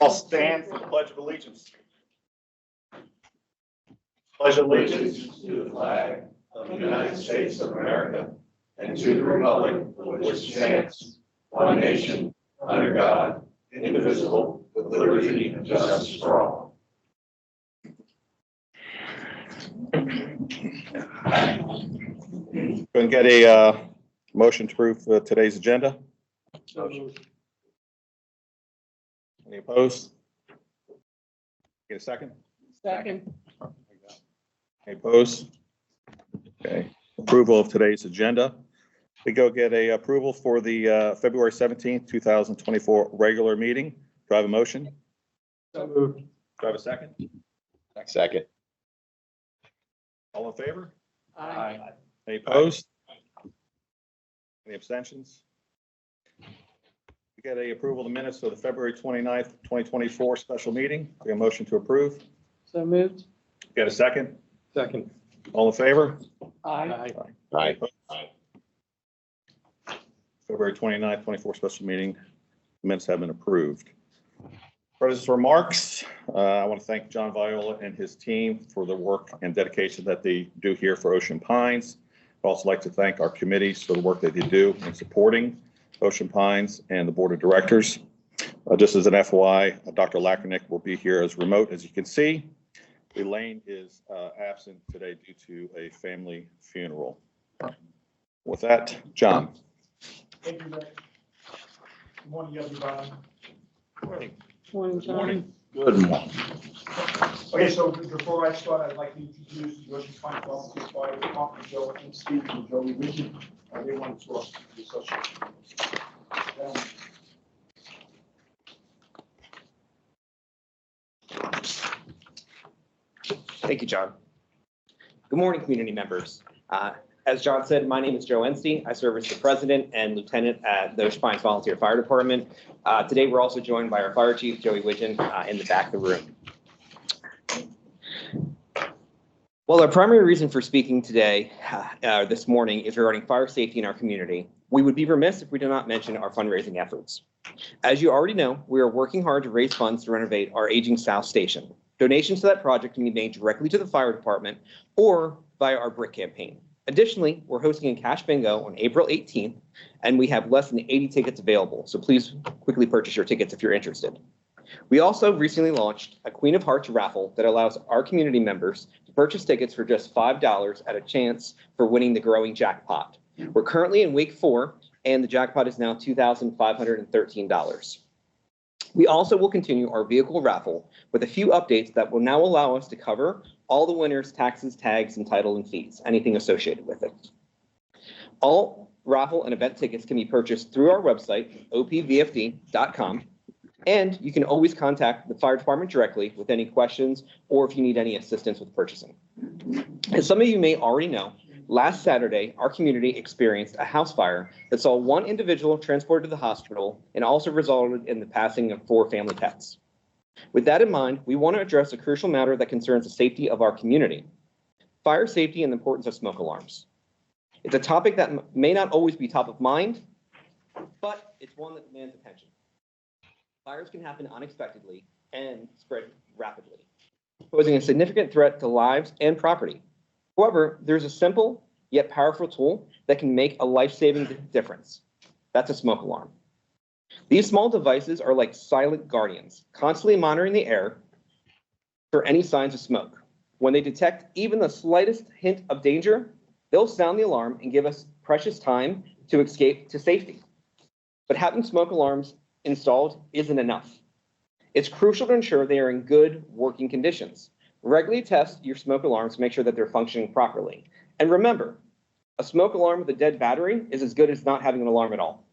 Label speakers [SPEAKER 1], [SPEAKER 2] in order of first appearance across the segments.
[SPEAKER 1] I'll stand for the Pledge of Allegiance. Pledge allegiance to the flag of the United States of America and to the republic for which stands one nation under God, indivisible, with liberty and justice for all. Going to get a motion to approve today's agenda. Motion. Any opposed? Get a second?
[SPEAKER 2] Second.
[SPEAKER 1] Any opposed? Okay. Approval of today's agenda. We go get a approval for the February 17th, 2024 regular meeting. Do I have a motion?
[SPEAKER 2] So moved.
[SPEAKER 1] Do I have a second?
[SPEAKER 3] Second.
[SPEAKER 1] All in favor?
[SPEAKER 2] Aye.
[SPEAKER 1] Any opposed? Any abstentions? We get a approval of the minutes of the February 29th, 2024 special meeting. We have a motion to approve.
[SPEAKER 2] So moved.
[SPEAKER 1] Get a second?
[SPEAKER 2] Second.
[SPEAKER 1] All in favor?
[SPEAKER 2] Aye.
[SPEAKER 3] Aye.
[SPEAKER 1] February 29th, 24 special meeting minutes have been approved. President's remarks. I want to thank John Viola and his team for the work and dedication that they do here for Ocean Pines. I'd also like to thank our committees for the work that they do in supporting Ocean Pines and the board of directors. Just as an FYI, Dr. Lackernick will be here as remote, as you can see. Elaine is absent today due to a family funeral. With that, John.
[SPEAKER 4] Thank you, Rick. Good morning, everybody.
[SPEAKER 1] Morning.
[SPEAKER 2] Morning, John.
[SPEAKER 3] Good morning.
[SPEAKER 4] Okay, so before I start, I'd like to introduce the Ocean Pines Volunteer Fire Department, Joe and Steve and Joey Richard. They want to talk to the association.
[SPEAKER 5] Thank you, John. Good morning, community members. As John said, my name is Joe Enste. I serve as the president and lieutenant at the Ocean Pines Volunteer Fire Department. Today, we're also joined by our fire chief, Joey Widgeon, in the back of the room. Well, our primary reason for speaking today, this morning, is regarding fire safety in our community. We would be remiss if we did not mention our fundraising efforts. As you already know, we are working hard to raise funds to renovate our aging South Station. Donations to that project can be made directly to the fire department or via our brick campaign. Additionally, we're hosting a cash bingo on April 18th, and we have less than 80 tickets available, so please quickly purchase your tickets if you're interested. We also recently launched a Queen of Hearts raffle that allows our community members to purchase tickets for just $5 at a chance for winning the growing jackpot. We're currently in week 4, and the jackpot is now $2,513. We also will continue our vehicle raffle with a few updates that will now allow us to cover all the winners' taxes, tags, and title and fees, anything associated with it. All raffle and event tickets can be purchased through our website, opvfd.com, and you can always contact the fire department directly with any questions or if you need any assistance with purchasing. As some of you may already know, last Saturday, our community experienced a house fire that saw one individual transported to the hospital and also resulted in the passing of 4 family pets. With that in mind, we want to address a crucial matter that concerns the safety of our community: fire safety and the importance of smoke alarms. It's a topic that may not always be top of mind, but it's one that demands attention. Fires can happen unexpectedly and spread rapidly, posing a significant threat to lives and property. However, there's a simple yet powerful tool that can make a life-saving difference. That's a smoke alarm. These small devices are like silent guardians, constantly monitoring the air for any signs of smoke. When they detect even the slightest hint of danger, they'll sound the alarm and give us precious time to escape to safety. But having smoke alarms installed isn't enough. It's crucial to ensure they are in good working conditions. Regularly test your smoke alarms to make sure that they're functioning properly. And remember, a smoke alarm with a dead battery is as good as not having an alarm at all.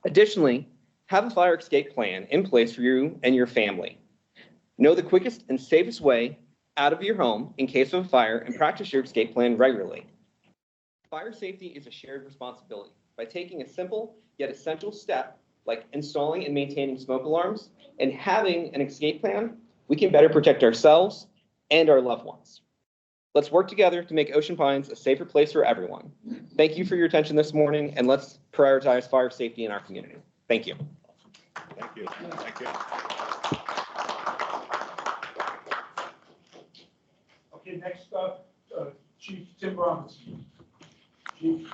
[SPEAKER 5] Additionally, have a fire escape plan in place for you and your family. Know the quickest and safest way out of your home in case of a fire and practice your escape plan regularly. Fire safety is a shared responsibility. By taking a simple yet essential step like installing and maintaining smoke alarms and having an escape plan, we can better protect ourselves and our loved ones. Let's work together to make Ocean Pines a safer place for everyone. Thank you for your attention this morning, and let's prioritize fire safety in our community. Thank you.
[SPEAKER 1] Thank you. Thank you.
[SPEAKER 4] Okay, next up, Chief Tim Robinson. Chief.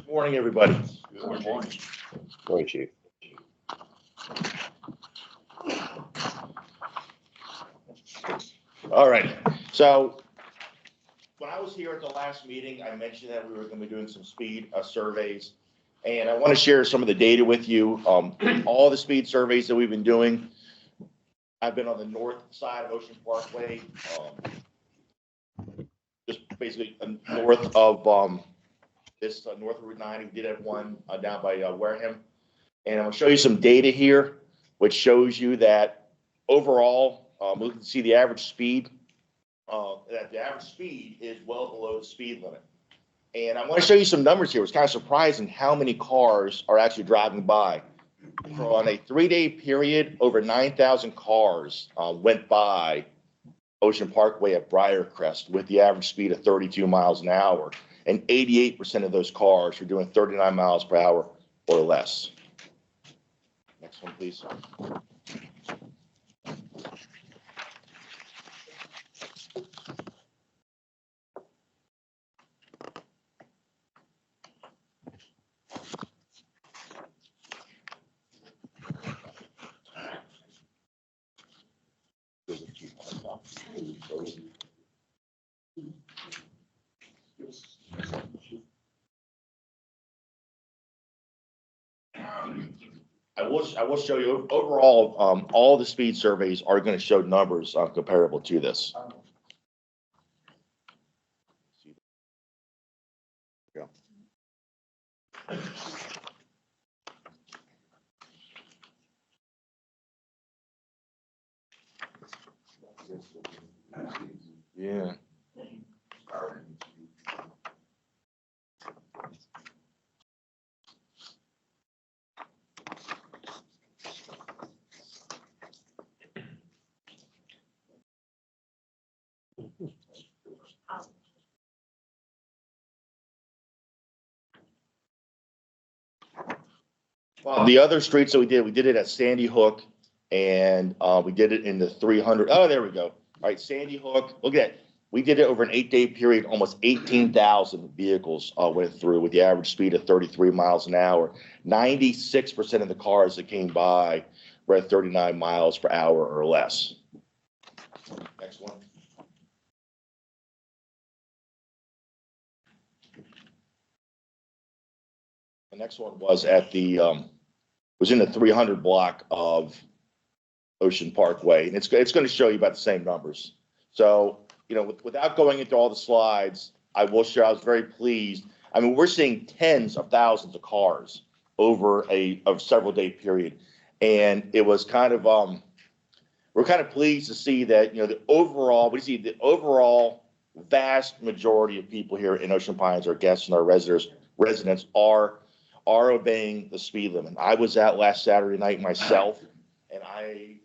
[SPEAKER 3] Morning, everybody.
[SPEAKER 1] Good morning.
[SPEAKER 3] Morning, Chief. All right, so when I was here at the last meeting, I mentioned that we were going to be doing some speed surveys. And I want to share some of the data with you. All the speed surveys that we've been doing, I've been on the north side of Ocean Parkway, just basically north of north of Route 9. We did have one down by Wareham. And I'm going to show you some data here, which shows you that overall, we can see the average speed. That the average speed is well below the speed limit. And I want to show you some numbers here. It's kind of surprising how many cars are actually driving by. So on a 3-day period, over 9,000 cars went by Ocean Parkway at Briarcrest with the average speed of 32 miles an hour. And 88% of those cars are doing 39 miles per hour or less. Next one, please. I will show you overall, all the speed surveys are going to show numbers comparable to this. Yeah. Yeah. The other streets that we did it at Sandy Hook, and we did it in the 300. Oh, there we go. All right, Sandy Hook. Look at that. We did it over an 8-day period. Almost 18,000 vehicles went through with the average speed of 33 miles an hour. 96% of the cars that came by were at 39 miles per hour or less. Next one. The next one was at the was in the 300 block of Ocean Parkway, and it's going to show you about the same numbers. So, you know, without going into all the slides, I will share. I was very pleased. I mean, we're seeing tens of thousands of cars over a several day period, and it was kind of we're kind of pleased to see that, you know, the overall vast majority of people here in Ocean Pines, our guests and our residents are obeying the speed limit. I was out last Saturday night myself, and I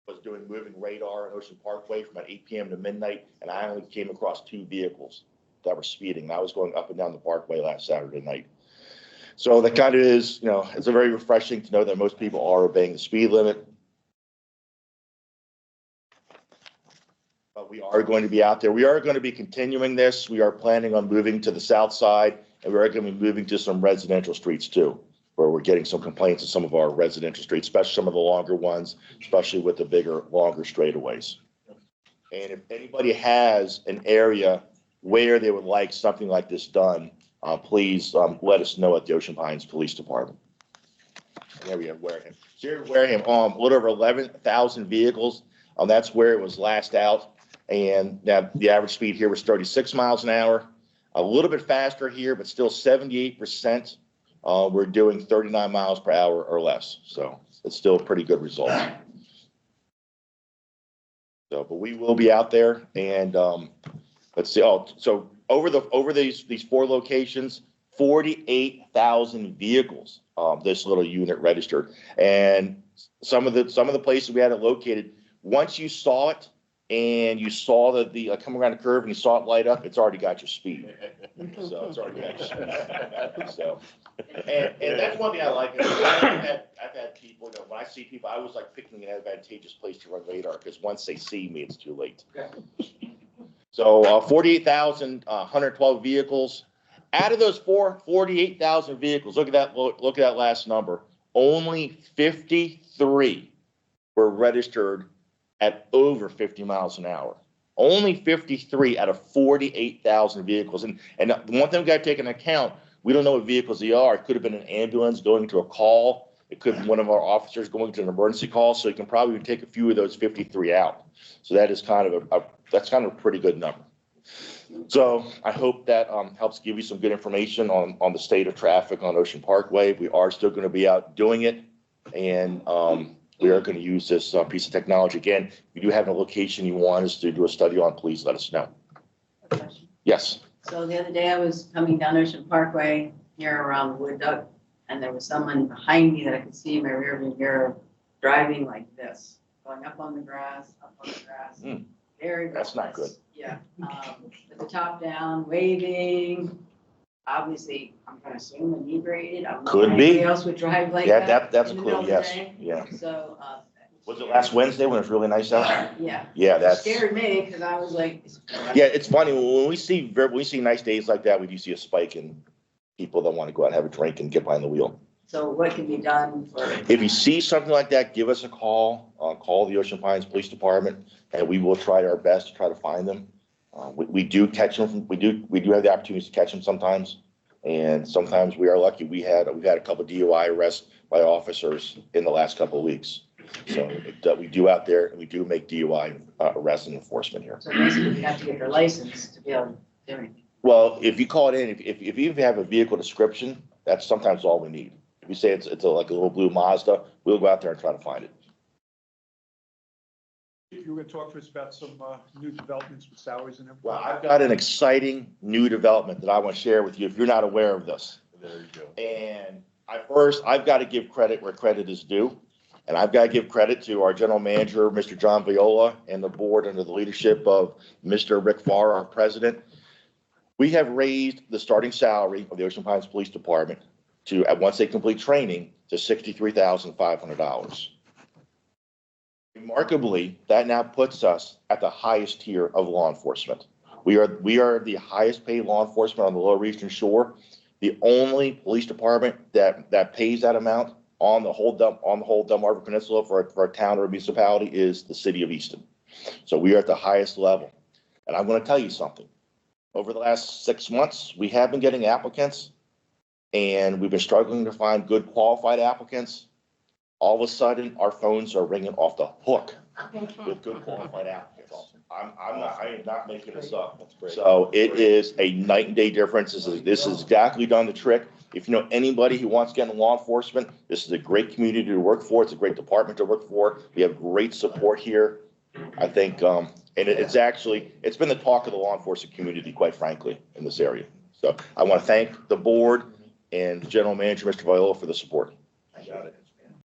[SPEAKER 3] was doing moving radar on Ocean Parkway from about 8 p.m. to midnight, and I only came across 2 vehicles that were speeding. And I was going up and down the parkway last Saturday night. So that kind of is, you know, it's a very refreshing to know that most people are obeying the speed limit. But we are going to be out there. We are going to be continuing this. We are planning on moving to the south side, and we are going to be moving to some residential streets too, where we're getting some complaints in some of our residential streets, especially some of the longer ones, especially with the bigger, longer straightaways. And if anybody has an area where they would like something like this done, please let us know at the Ocean Pines Police Department. And there we have Wareham. So here at Wareham, a little over 11,000 vehicles. That's where it was last out. And now the average speed here was 36 miles an hour. A little bit faster here, but still 78%. We're doing 39 miles per hour or less. So it's still a pretty good result. So, but we will be out there, and let's see. Oh, so over these 4 locations, 48,000 vehicles. This little unit registered, and some of the places we had it located. Once you saw it and you saw the coming around the curve and you saw it light up, it's already got your speed. So it's already got your speed. So, and that's one thing I like. I've had people, you know, when I see people, I was like picking an advantageous place to run radar because once they see me, it's too late. So 48,112 vehicles. Out of those 48,000 vehicles, look at that last number. Only 53 were registered at over 50 miles an hour. Only 53 out of 48,000 vehicles. And the one thing we got to take into account, we don't know what vehicles they are. It could have been an ambulance going to a call. It could be one of our officers going to an emergency call. So you can probably take a few of those 53 out. So that is kind of a pretty good number. So I hope that helps give you some good information on the state of traffic on Ocean Parkway. We are still going to be out doing it, and we are going to use this piece of technology. Again, if you do have a location you want us to do a study on, please let us know. Yes.
[SPEAKER 6] So the other day I was coming down Ocean Parkway here around the wood duck, and there was someone behind me that I could see in my rear view mirror driving like this, going up on the grass. Very
[SPEAKER 3] That's not
[SPEAKER 6] reckless.
[SPEAKER 3] good.
[SPEAKER 6] Yeah, with the top down, waving. Obviously, I'm gonna assume inebriated. I don't know
[SPEAKER 3] Could
[SPEAKER 6] if
[SPEAKER 3] be.
[SPEAKER 6] anybody else would drive like that.
[SPEAKER 3] That's
[SPEAKER 6] in
[SPEAKER 3] a
[SPEAKER 6] the
[SPEAKER 3] clue.
[SPEAKER 6] middle of the
[SPEAKER 3] Yes.
[SPEAKER 6] day.
[SPEAKER 3] Yeah.
[SPEAKER 6] So,
[SPEAKER 3] Was it last Wednesday when it was really nice out?
[SPEAKER 6] yeah.
[SPEAKER 3] Yeah,
[SPEAKER 6] It
[SPEAKER 3] that's.
[SPEAKER 6] scared me because I was like.
[SPEAKER 3] Yeah, it's funny when we see nice days like that, we do see a spike in people that want to go out and have a drink and get behind the wheel.
[SPEAKER 6] So what can be done for?
[SPEAKER 3] If you see something like that, give us a call. Call the Ocean Pines Police Department, and we will try our best to try to find them. We do catch them. We do have the opportunities to catch them sometimes, and sometimes we are lucky. We've had a couple of DUI arrests by officers in the last couple of weeks. So we do out there, and we do make DUI arrests and enforcement here.
[SPEAKER 6] So basically, you have to get your license to be able to do anything.
[SPEAKER 3] Well, if you call it in, if you even have a vehicle description, that's sometimes all we need. If you say it's like a little blue Mazda, we'll go out there and try to find it.
[SPEAKER 4] You were going to talk to us about some new developments with salaries and everything?
[SPEAKER 3] Well, I've got an exciting new development that I want to share with you if you're not aware of this.
[SPEAKER 1] There you go.
[SPEAKER 3] And I've got to give credit where credit is due. And I've got to give credit to our general manager, Mr. John Viola, and the board under the leadership of Mr. Rick Farr, our president. We have raised the starting salary of the Ocean Pines Police Department to, once they complete training, to $63,500. Remarkably, that now puts us at the highest tier of law enforcement. We are the highest paid law enforcement on the Lower Eastern Shore. The only police department that pays that amount on the whole Delmarva Peninsula for a town or a municipality is the city of Easton. So we are at the highest level. And I'm going to tell you something. Over the last 6 months, we have been getting applicants, and we've been struggling to find good qualified applicants. All of a sudden, our phones are ringing off the hook with good qualified applicants. I am not making this up. So it is a night and day difference. This has exactly done the trick. If you know anybody who wants to get into law enforcement, this is a great community to work for. It's a great department to work for. We have great support here. I think, and it's been the talk of the law enforcement community, quite frankly, in this area. So I want to thank the board and the general manager, Mr. Viola, for the support.
[SPEAKER 1] I got it.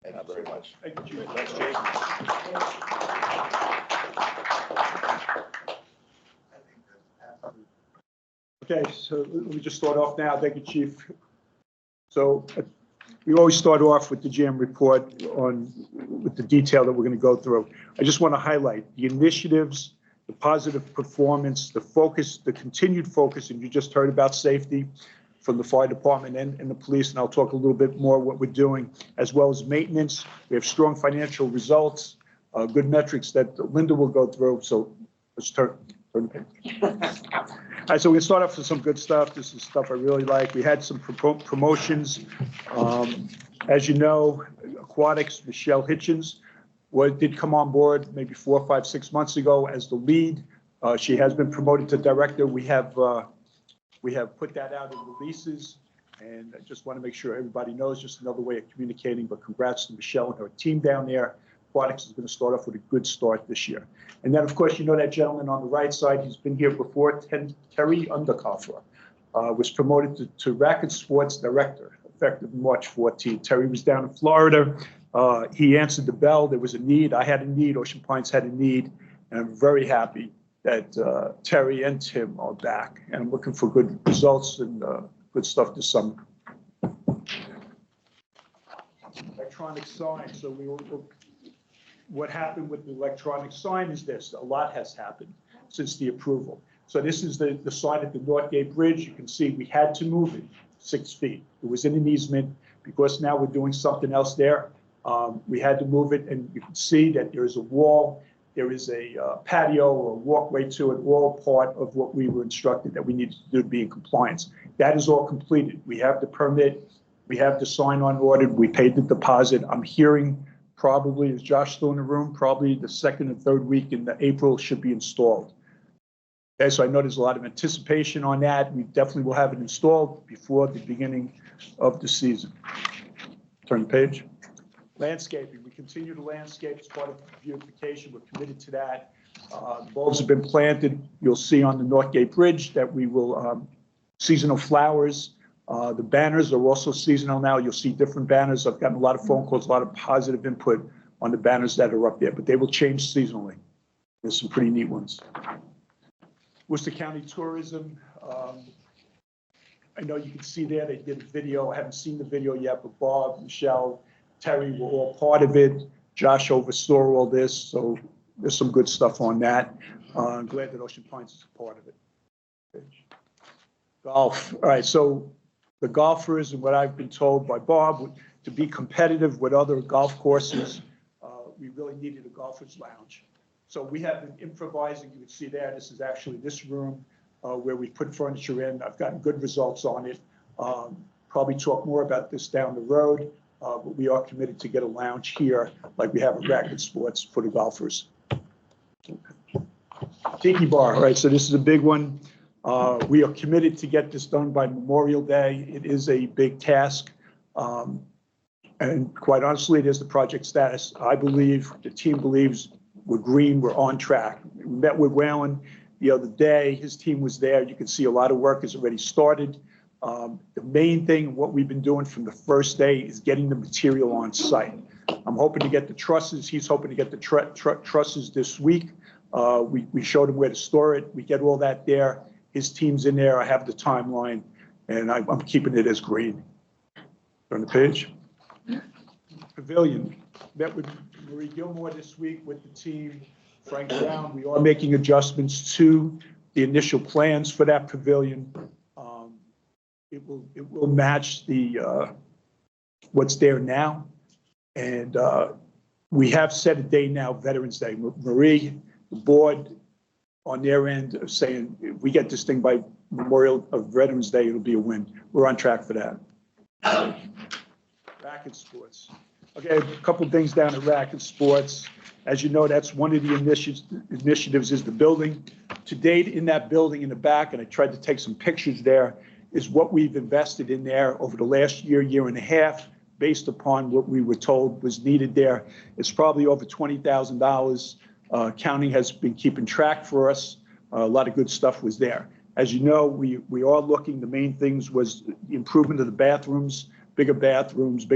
[SPEAKER 3] Thank you very much.
[SPEAKER 4] Thank you, Chief.
[SPEAKER 1] Thanks, Jason.
[SPEAKER 4] Okay, so let me just start off now. Thank you, Chief. So we always start off with the GM report with the detail that we're going to go through. I just want to highlight the initiatives, the positive performance, the focus, the continued focus, and you just heard about safety from the fire department and the police, and I'll talk a little bit more what we're doing, as well as maintenance. We have strong financial results, good metrics that Linda will go through. So let's turn the page. All right, so we're gonna start off with some good stuff. This is stuff I really like. We had some promotions. As you know, Aquatics, Michelle Hitchens did come on board maybe 4, 5, 6 months ago as the lead. She has been promoted to director. We have put that out in releases, and I just want to make sure everybody knows, just another way of communicating, but congrats to Michelle and her team down there. Aquatics is going to start off with a good start this year. And then, of course, you know that gentleman on the right side, he's been here before, Terry Underkoffer, was promoted to Racket Sports Director, effective March 14th. Terry was down in Florida. He answered the bell. There was a need. I had a need. Ocean Pines had a need. And I'm very happy that Terry and Tim are back, and I'm looking for good results and good stuff this summer. Electronic sign, so what happened with the electronic sign is this: a lot has happened since the approval. So this is the sign at the Northgate Bridge. You can see we had to move it 6 feet. It was in an easement. Because now we're doing something else there, we had to move it, and you can see that there is a wall, there is a patio or a walkway to it, all part of what we were instructed that we needed to do to be in compliance. That is all completed. We have the permit, we have the sign on ordered, we paid the deposit. I'm hearing probably, is Josh still in the room? Probably the second and third week in April should be installed. Okay, so I know there's a lot of anticipation on that. We definitely will have it installed before the beginning of the season. Turn the page. Landscaping, we continue to landscape as part of beautification. We're committed to that. The bulbs have been planted. You'll see on the Northgate Bridge that we will, seasonal flowers. The banners are also seasonal now. You'll see different banners. I've gotten a lot of phone calls, a lot of positive input on the banners that are up there, but they will change seasonally. There's some pretty neat ones. Worcester County Tourism. I know you can see there, they did a video. I haven't seen the video yet, but Bob, Michelle, Terry were all part of it. Josh oversaw all this, so there's some good stuff on that. I'm glad that Ocean Pines is a part of it. Golf. All right, so the golfers and what I've been told by Bob, to be competitive with other golf courses, we really needed a golfer's lounge. So we have been improvising. You can see there, this is actually this room where we put furniture in. I've gotten good results on it. Probably talk more about this down the road, but we are committed to get a lounge here like we have at Racket Sports for the golfers. Tiki Bar, all right, so this is a big one. We are committed to get this done by Memorial Day. It is a big task. And quite honestly, it is the project status. I believe, the team believes, we're green, we're on track. We met with Whalen the other day. His team was there. You can see a lot of work has already started. The main thing, what we've been doing from the first day, is getting the material on site. I'm hoping to get the trusses. He's hoping to get the trusses this week. We showed him where to store it. We get all that there. His team's in there. I have the timeline, and I'm keeping it as green. Turn the page. Pavilion. Met with Marie Gilmore this week with the team, Frank Brown. We are making adjustments to the initial plans for that pavilion. It will match the what's there now, and we have set a day now, Veterans Day. Marie, the board, on their end, are saying if we get this thing by Memorial of Veterans Day, it'll be a win. We're on track for that. Racket Sports. Okay, a couple of things down at Racket Sports. As you know, that's one of the initiatives is the building. To date, in that building in the back, and I tried to take some pictures there, is what we've invested in there over the last year, year and a half, based upon what we were told was needed there. It's probably over $20,000. County has been keeping track for us. A lot of good stuff was there. As you know, we are looking, the main things was the improvement of the bathrooms, bigger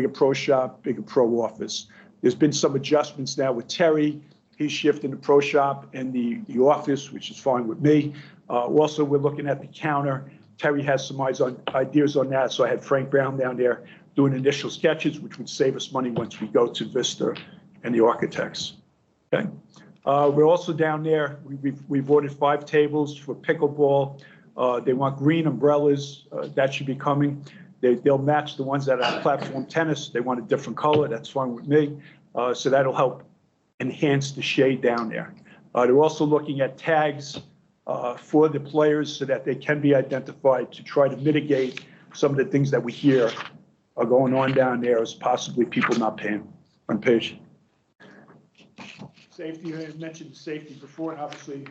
[SPEAKER 4] pro shop, bigger pro office. There's been some adjustments now with Terry. He's shifting the pro shop and the office, which is fine with me. Also, we're looking at the counter. Terry has some ideas on that. So I had Frank Brown down there doing initial sketches, which would save us money once we go to Vista and the architects. Okay. We're also down there. We've ordered 5 tables for pickleball. They want green umbrellas. That should be coming. They'll match the ones that are platform tennis. They want a different color. That's fine with me. So that'll help enhance the shade down there. They're also looking at tags for the players so that they can be identified to try to mitigate some of the things that we hear are going on down there as possibly people not paying. Front page. Safety, I mentioned safety before, and obviously,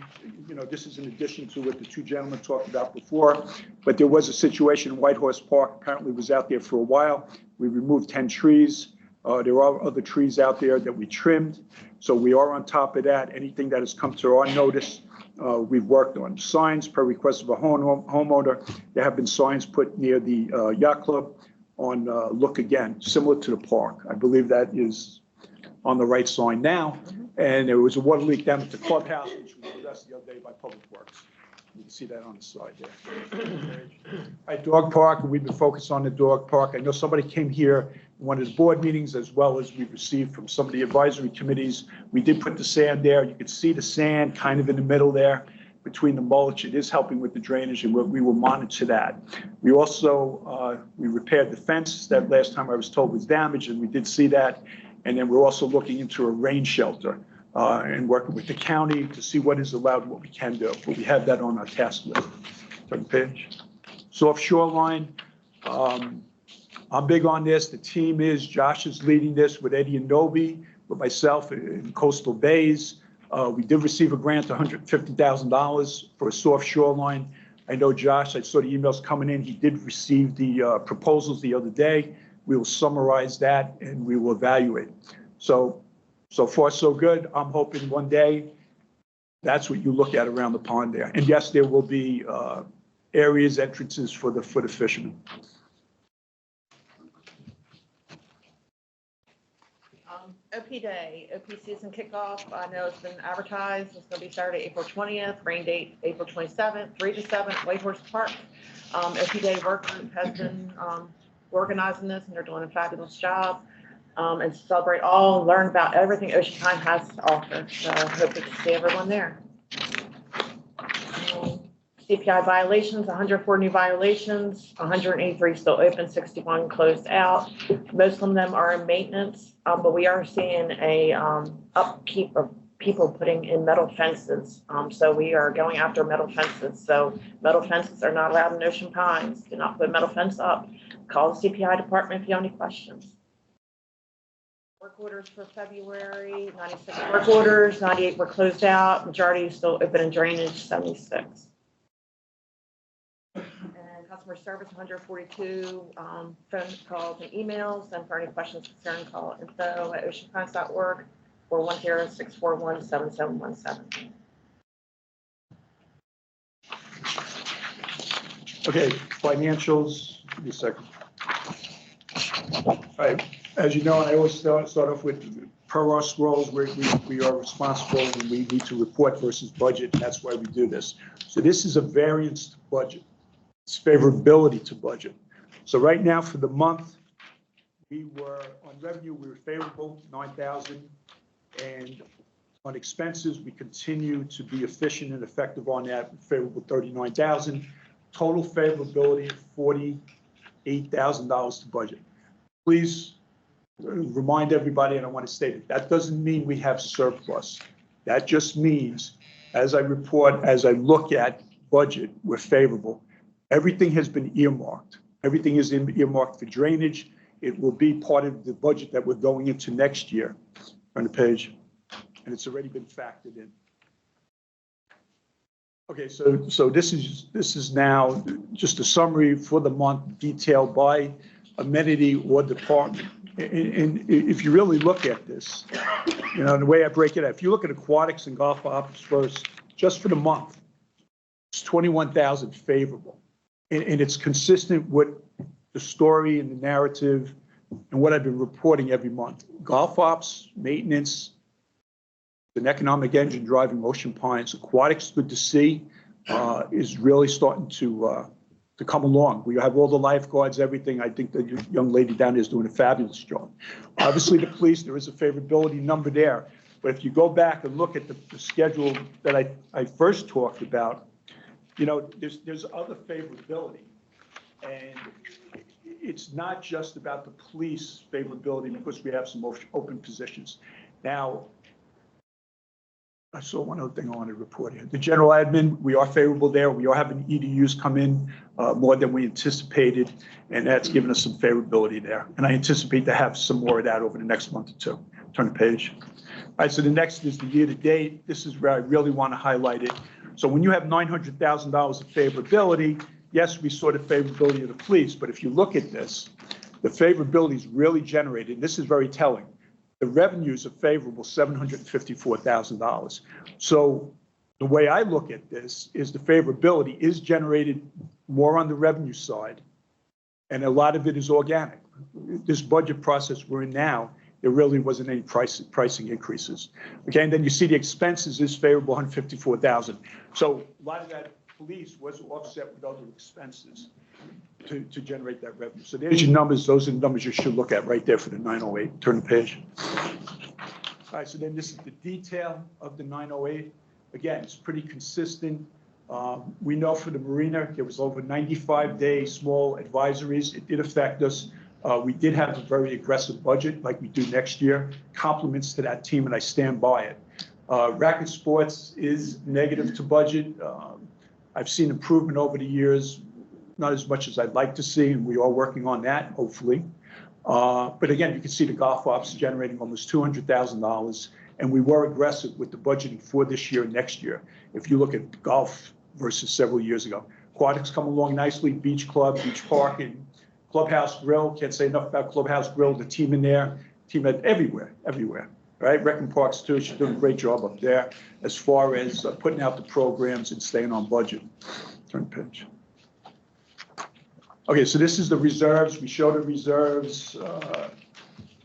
[SPEAKER 4] you know, this is in addition to what the 2 gentlemen talked about before, but there was a situation in Whitehorse Park, apparently was out there for a while. We removed 10 trees. There are other trees out there that we trimmed, so we are on top of that. Anything that has come to our notice, we've worked on. Signs per request of a homeowner. There have been signs put near the yacht club on Look Again, similar to the park. I believe that is on the right sign now. And there was a water leak down at the clubhouse, which was addressed the other day by Public Works. You can see that on the side there. At dog park, we've been focused on the dog park. I know somebody came here in one of the board meetings, as well as we've received from some of the advisory committees. We did put the sand there. You can see the sand kind of in the middle there between the mulch. It is helping with the drainage, and we will monitor that. We also, we repaired the fence that last time I was told was damaged, and we did see that. And then we're also looking into a rain shelter and working with the county to see what is allowed and what we can do. But we have that on our task list. Turn the page. Soft shoreline. I'm big on this. The team is, Josh is leading this with Eddie and Nobi, with myself in Coastal Bays. We did receive a grant, $150,000 for a soft shoreline. I know Josh, I saw the emails coming in. He did receive the proposals the other day. We will summarize that and we will evaluate. So far, so good. I'm hoping one day that's what you look at around the pond there. And yes, there will be areas, entrances for the fishermen.
[SPEAKER 7] OP Day, OP season kickoff. I know it's been advertised. It's going to be Saturday, April 20th, rain date, April 27th, 3 to 7 at Whitehorse Park. OP Day work group has been organizing this, and they're doing a fabulous job. And celebrate all, learn about everything Ocean Pine has to offer. So I hope to see everyone there. CPI violations, 104 new violations, 183 still open, 61 closed out. Most of them are in maintenance, but we are seeing a upkeep of people putting in metal fences. So we are going after metal fences. So metal fences are not allowed in Ocean Pines. Do not put a metal fence up. Call the CPI department if you have any questions. Work orders for February, 96 work orders, 98 were closed out. Majority is still open in drainage, 76. And customer service, 142 phone calls and emails. And for any questions, concern, call info@oceanpines.org or 1-641-7717.
[SPEAKER 4] Okay, financials, give me a second. All right, as you know, I always start off with, per our scrolls, we are responsible and we need to report versus budget, and that's why we do this. So this is a variance to budget. It's favorability to budget. So right now for the month, we were, on revenue, we were favorable, 9,000. And on expenses, we continue to be efficient and effective on that, favorable 39,000. Total favorability of $48,000 to budget. Please remind everybody, and I want to state it, that doesn't mean we have surplus. That just means, as I report, as I look at budget, we're favorable. Everything has been earmarked. Everything is earmarked for drainage. It will be part of the budget that we're going into next year. On the page, and it's already been factored in. Okay, so this is now just a summary for the month, detailed by amenity or department. And if you really look at this, you know, the way I break it out, if you look at aquatics and golf ops first, just for the month, it's 21,000 favorable. And it's consistent with the story and the narrative and what I've been reporting every month. Golf ops, maintenance, an economic engine driving Ocean Pines. Aquatics, good to see, is really starting to come along. We have all the lifeguards, everything. I think the young lady down there is doing a fabulous job. Obviously, the police, there is a favorability number there. But if you go back and look at the schedule that I first talked about, you know, there's other favorability. And it's not just about the police favorability because we have some open positions. Now, I saw one other thing I wanted to report here. The general admin, we are favorable there. We are having EDUs come in more than we anticipated, and that's given us some favorability there. And I anticipate to have some more of that over the next month or two. Turn the page. All right, so the next is the year-to-date. This is where I really want to highlight it. So when you have $900,000 of favorability, yes, we saw the favorability of the police, but if you look at this, the favorability is really generated, and this is very telling. The revenues are favorable, $754,000. So the way I look at this is the favorability is generated more on the revenue side, and a lot of it is organic. This budget process we're in now there really wasn't any pricing increases. Okay, and then you see the expenses is favorable, 154,000. So a lot of that police was offset with other expenses to generate that revenue. So there's your numbers. Those are the numbers you should look at right there for the 908. Turn the page. All right, so then this is the detail of the 908. Again, it's pretty consistent. We know for the marina, there was over 95-day small advisories. It did affect us. We did have a very aggressive budget like we do next year. Compliments to that team, and I stand by it. Racket sports is negative to budget. I've seen improvement over the years, not as much as I'd like to see, and we are working on that, hopefully. But again, you can see the golf ops generating almost $200,000, and we were aggressive with the budgeting for this year and next year. If you look at golf versus several years ago, aquatics come along nicely, beach club, beach park, and Clubhouse Grill. Can't say enough about Clubhouse Grill, the team in there, team at everywhere, right? Rec and Parks too, she's doing a great job up there as far as putting out the programs and staying on budget. Turn the page. Okay, so this is the reserves. We show the reserves.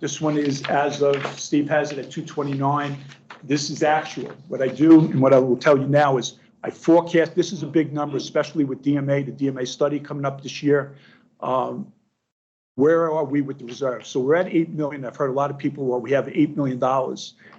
[SPEAKER 4] This one is as of, Steve has it at 229. This is actual. What I do and what I will tell you now is I forecast, this is a big number, especially with DMA, the DMA study coming up this year. Where are we with the reserves? So we're at 8 million. I've heard a lot of people, well, we have $8 million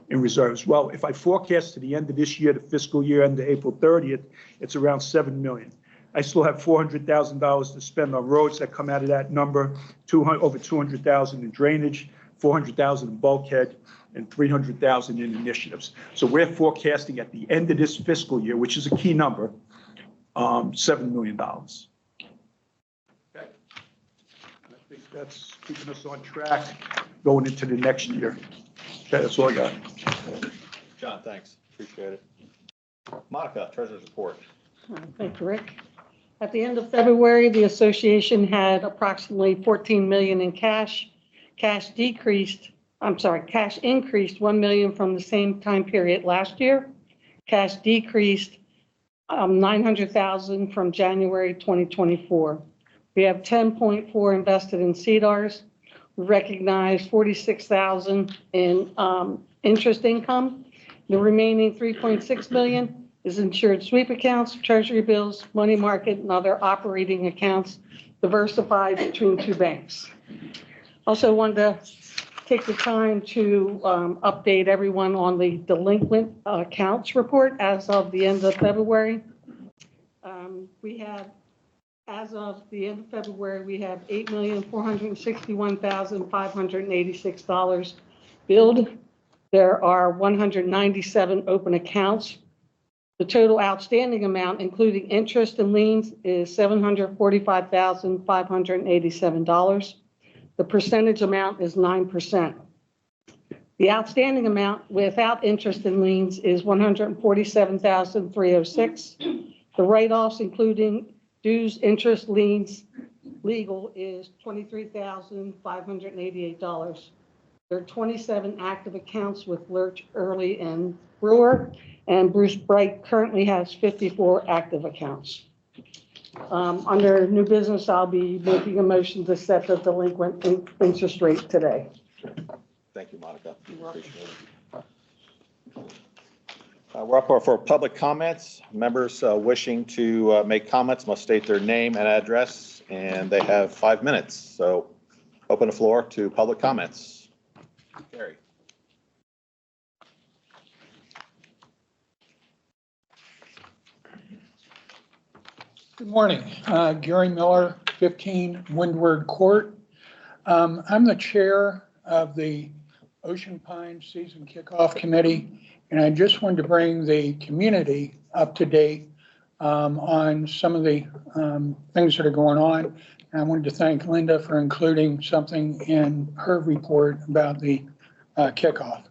[SPEAKER 4] in reserves. Well, if I forecast to the end of this year, the fiscal year end of April 30th, it's around 7 million. I still have $400,000 to spend on roads that come out of that number, over 200,000 in drainage, 400,000 in bulkhead, and 300,000 in initiatives. So we're forecasting at the end of this fiscal year, which is a key number, $7 million. Okay. I think that's keeping us on track going into the next year. Okay, that's all I got.
[SPEAKER 1] John, thanks. Appreciate it. Monica, Treasurer's Report.
[SPEAKER 2] Thank you, Rick. At the end of February, the association had approximately 14 million in cash. Cash increased 1 million from the same time period last year. Cash decreased 900,000 from January 2024. We have 10.4 invested in CDARS. We recognize 46,000 in interest income. The remaining 3.6 million is insured sweep accounts, treasury bills, money market, and other operating accounts diversified between two banks. Also wanted to take the time to update everyone on the delinquent accounts report as of the end of February. As of the end of February, we have $8,461,586 billed. There are 197 open accounts. The total outstanding amount, including interest and liens, is $745,587. The percentage amount is 9%. The outstanding amount without interest and liens is $147,306. The write-offs, including dues, interest, liens, legal, is $23,588. There are 27 active accounts with Lurch, Early, and Brewer, and Bruce Bright currently has 54 active accounts. Under new business, I'll be making a motion to set the delinquent interest rate today.
[SPEAKER 1] Thank you, Monica. Appreciate it. We're up for public comments. Members wishing to make comments must state their name and address, and they have 5 minutes. So open the floor to public comments. Gary.
[SPEAKER 8] Good morning. Gary Miller, 15 Windward Court. I'm the chair of the Ocean Pines Season Kickoff Committee, and I just wanted to bring the community up to date on some of the things that are going on. And I wanted to thank Linda for including something in her report about the kickoff.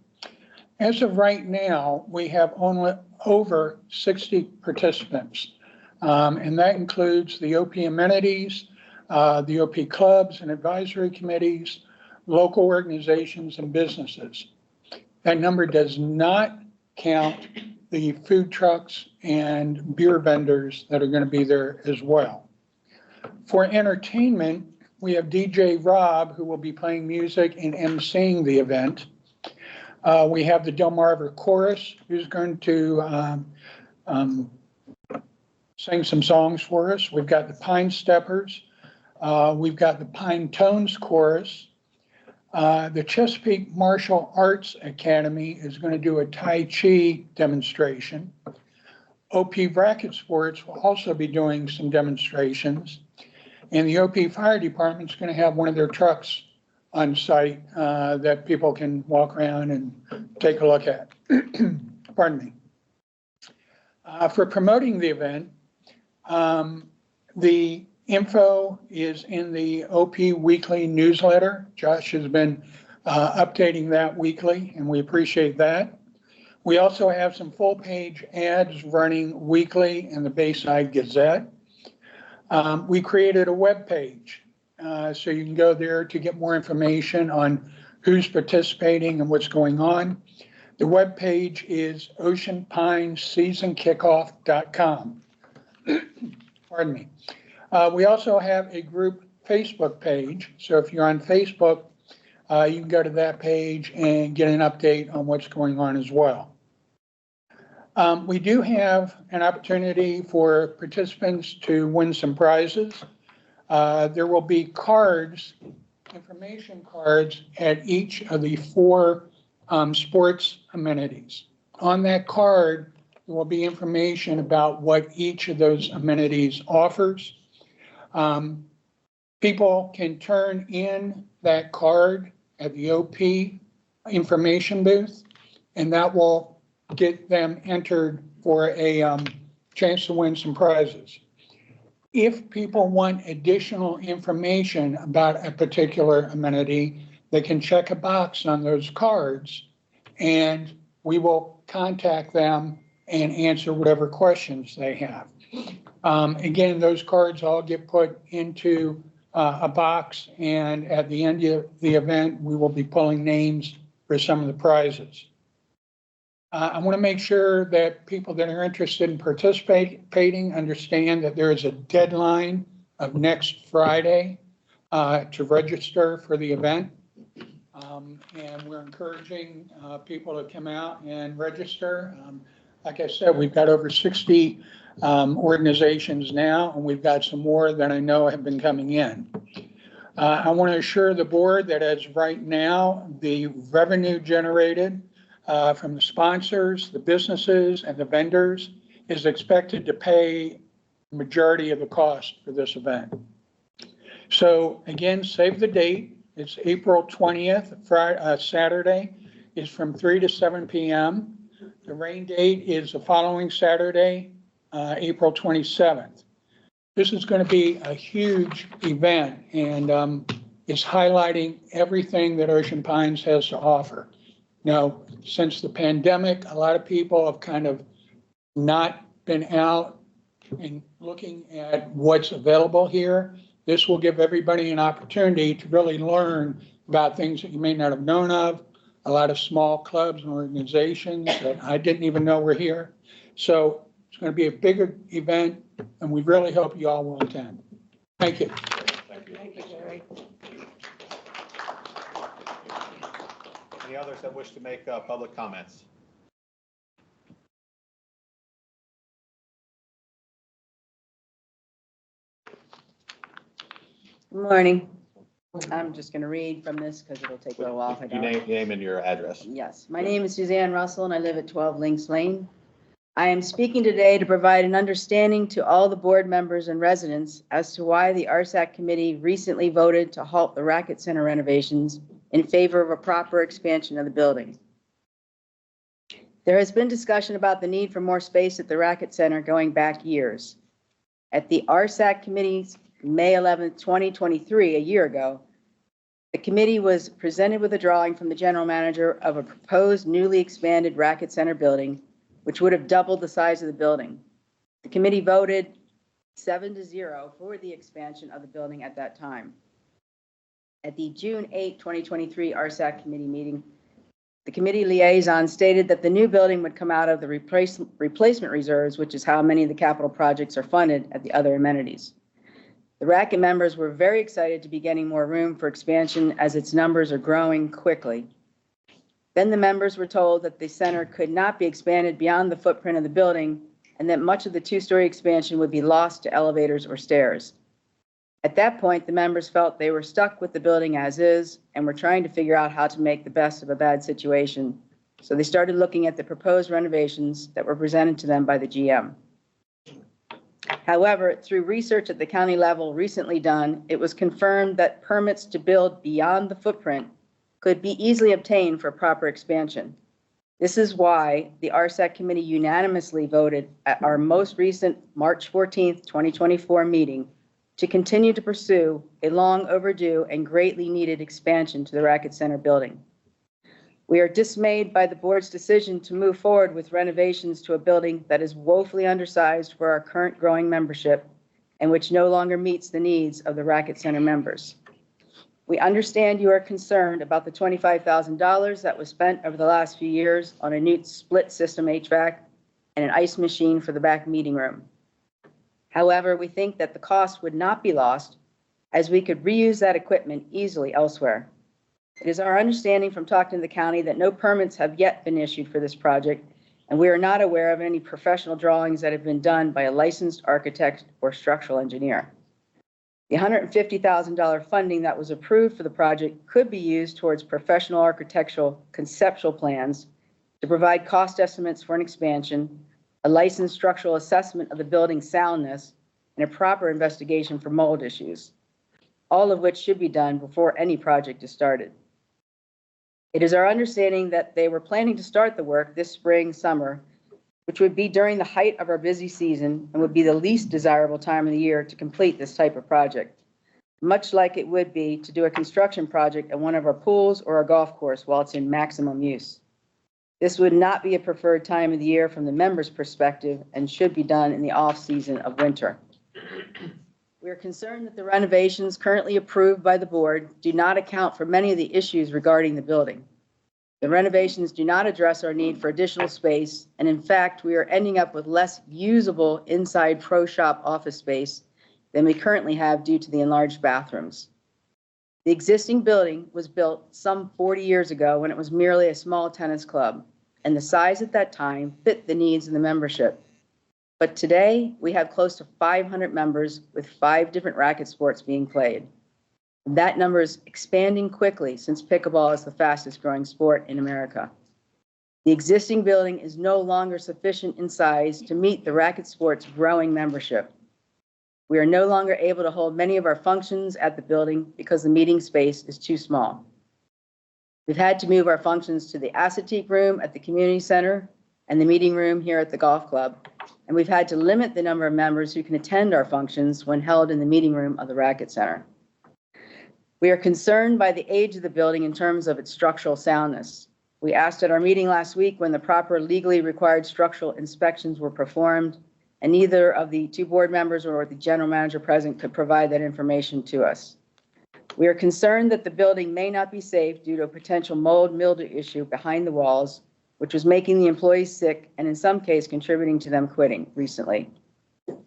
[SPEAKER 8] As of right now, we have only over 60 participants. And that includes the OP amenities, the OP clubs and advisory committees, local organizations and businesses. That number does not count the food trucks and beer vendors that are going to be there as well. For entertainment, we have DJ Rob, who will be playing music and emceeing the event. We have the Delmarva Chorus, who's going to sing some songs for us. We've got the Pine Steppers. We've got the Pine Tones Chorus. The Chesapeake Martial Arts Academy is going to do a Tai Chi demonstration. OP Racket Sports will also be doing some demonstrations. And the OP Fire Department is going to have one of their trucks on site that people can walk around and take a look at. Pardon me. For promoting the event, the info is in the OP Weekly newsletter. Josh has been updating that weekly, and we appreciate that. We also have some full-page ads running weekly in the Bayside Gazette. We created a web page, so you can go there to get more information on who's participating and what's going on. The web page is oceanpineseasonkickoff.com. Pardon me. We also have a group Facebook page. So if you're on Facebook, you can go to that page and get an update on what's going on as well. We do have an opportunity for participants to win some prizes. There will be cards, information cards at each of the 4 sports amenities. On that card, there will be information about what each of those amenities offers. People can turn in that card at the OP information booth, and that will get them entered for a chance to win some prizes. If people want additional information about a particular amenity, they can check a box on those cards, and we will contact them and answer whatever questions they have. Again, those cards all get put into a box, and at the end of the event, we will be pulling names for some of the prizes. I want to make sure that people that are interested in participating understand that there is a deadline of next Friday to register for the event. And we're encouraging people to come out and register. Like I said, we've got over 60 organizations now, and we've got some more that I know have been coming in. I want to assure the board that as right now, the revenue generated from the sponsors, the businesses, and the vendors is expected to pay the majority of the cost for this event. So again, save the date. It's April 20th, Friday, Saturday, is from 3 to 7 p.m. The rain date is the following Saturday, April 27th. This is going to be a huge event, and it's highlighting everything that Ocean Pines has to offer. Now, since the pandemic, a lot of people have kind of not been out and looking at what's available here. This will give everybody an opportunity to really learn about things that you may not have known of. A lot of small clubs and organizations that I didn't even know were here. So it's going to be a bigger event, and we really hope you all will attend. Thank you.
[SPEAKER 1] Thank you.
[SPEAKER 2] Thank you, Jerry.
[SPEAKER 1] Any others that wish to make public comments?
[SPEAKER 6] Good morning. I'm just going to read from this because it'll take a little while. If I
[SPEAKER 1] You
[SPEAKER 6] don't.
[SPEAKER 1] name and your address.
[SPEAKER 6] Yes, my name is Suzanne Russell and I live at 12 Links Lane. I am speaking today to provide an understanding to all the board members and residents as to why the RSAC committee recently voted to halt the Racket Center renovations in favor of a proper expansion of the building. There has been discussion about the need for more space at the Racket Center going back years. At the RSAC committee's May 11th, 2023, a year ago, the committee was presented with a drawing from the general manager of a proposed newly expanded Racket Center building, which would have doubled the size of the building. The committee voted 7-0 for the expansion of the building at that time. At the June 8, 2023 RSAC committee meeting, the committee liaison stated that the new building would come out of the replacement reserves, which is how many of the capital projects are funded at the other amenities.
[SPEAKER 9] The racket members were very excited to be getting more room for expansion as its numbers are growing quickly. Then the members were told that the center could not be expanded beyond the footprint of the building and that much of the two-story expansion would be lost to elevators or stairs. At that point, the members felt they were stuck with the building as is and were trying to figure out how to make the best of a bad situation. So they started looking at the proposed renovations that were presented to them by the GM. However, through research at the county level recently done, it was confirmed that permits to build beyond the footprint could be easily obtained for proper expansion. This is why the RSAC committee unanimously voted at our most recent March 14th, 2024 meeting to continue to pursue a long overdue and greatly needed expansion to the Racket Center building. We are dismayed by the board's decision to move forward with renovations to a building that is woefully undersized for our current growing membership and which no longer meets the needs of the Racket Center members. We understand you are concerned about the $25,000 that was spent over the last few years on a new split system HVAC and an ice machine for the back meeting room. However, we think that the cost would not be lost as we could reuse that equipment easily elsewhere. It is our understanding from talking to the county that no permits have yet been issued for this project, and we are not aware of any professional drawings that have been done by a licensed architect or structural engineer. The $150,000 funding that was approved for the project could be used towards professional architectural conceptual plans to provide cost estimates for an expansion, a licensed structural assessment of the building's soundness, and a proper investigation for mold issues, all of which should be done before any project is started. It is our understanding that they were planning to start the work this spring, summer, which would be during the height of our busy season and would be the least desirable time of the year to complete this type of project, much like it would be to do a construction project at one of our pools or a golf course while it's in maximum use. This would not be a preferred time of the year from the members' perspective and should be done in the off-season of winter. We are concerned that the renovations currently approved by the board do not account for many of the issues regarding the building. The renovations do not address our need for additional space, and in fact, we are ending up with less usable inside pro shop office space than we currently have due to the enlarged bathrooms. The existing building was built some 40 years ago when it was merely a small tennis club, and the size at that time fit the needs of the membership. But today, we have close to 500 members with 5 different racket sports being played. That number is expanding quickly since pickleball is the fastest growing sport in America. The existing building is no longer sufficient in size to meet the racket sports' growing membership. We are no longer able to hold many of our functions at the building because the meeting space is too small. We've had to move our functions to the acetique room at the community center and the meeting room here at the golf club, and we've had to limit the number of members who can attend our functions when held in the meeting room of the Racket Center. We are concerned by the age of the building in terms of its structural soundness. We asked at our meeting last week when the proper legally required structural inspections were performed, and neither of the 2 board members or the general manager present could provide that information to us. We are concerned that the building may not be safe due to a potential mold mildew issue behind the walls, which was making the employees sick and in some cases contributing to them quitting recently.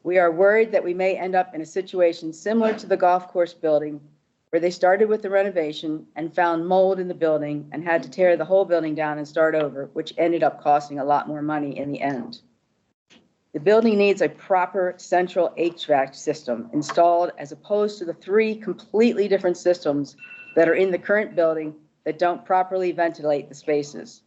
[SPEAKER 9] We are worried that we may end up in a situation similar to the golf course building, where they started with the renovation and found mold in the building and had to tear the whole building down and start over, which ended up costing a lot more money in the end. The building needs a proper central HVAC system installed as opposed to the 3 completely different systems that are in the current building that don't properly ventilate the spaces.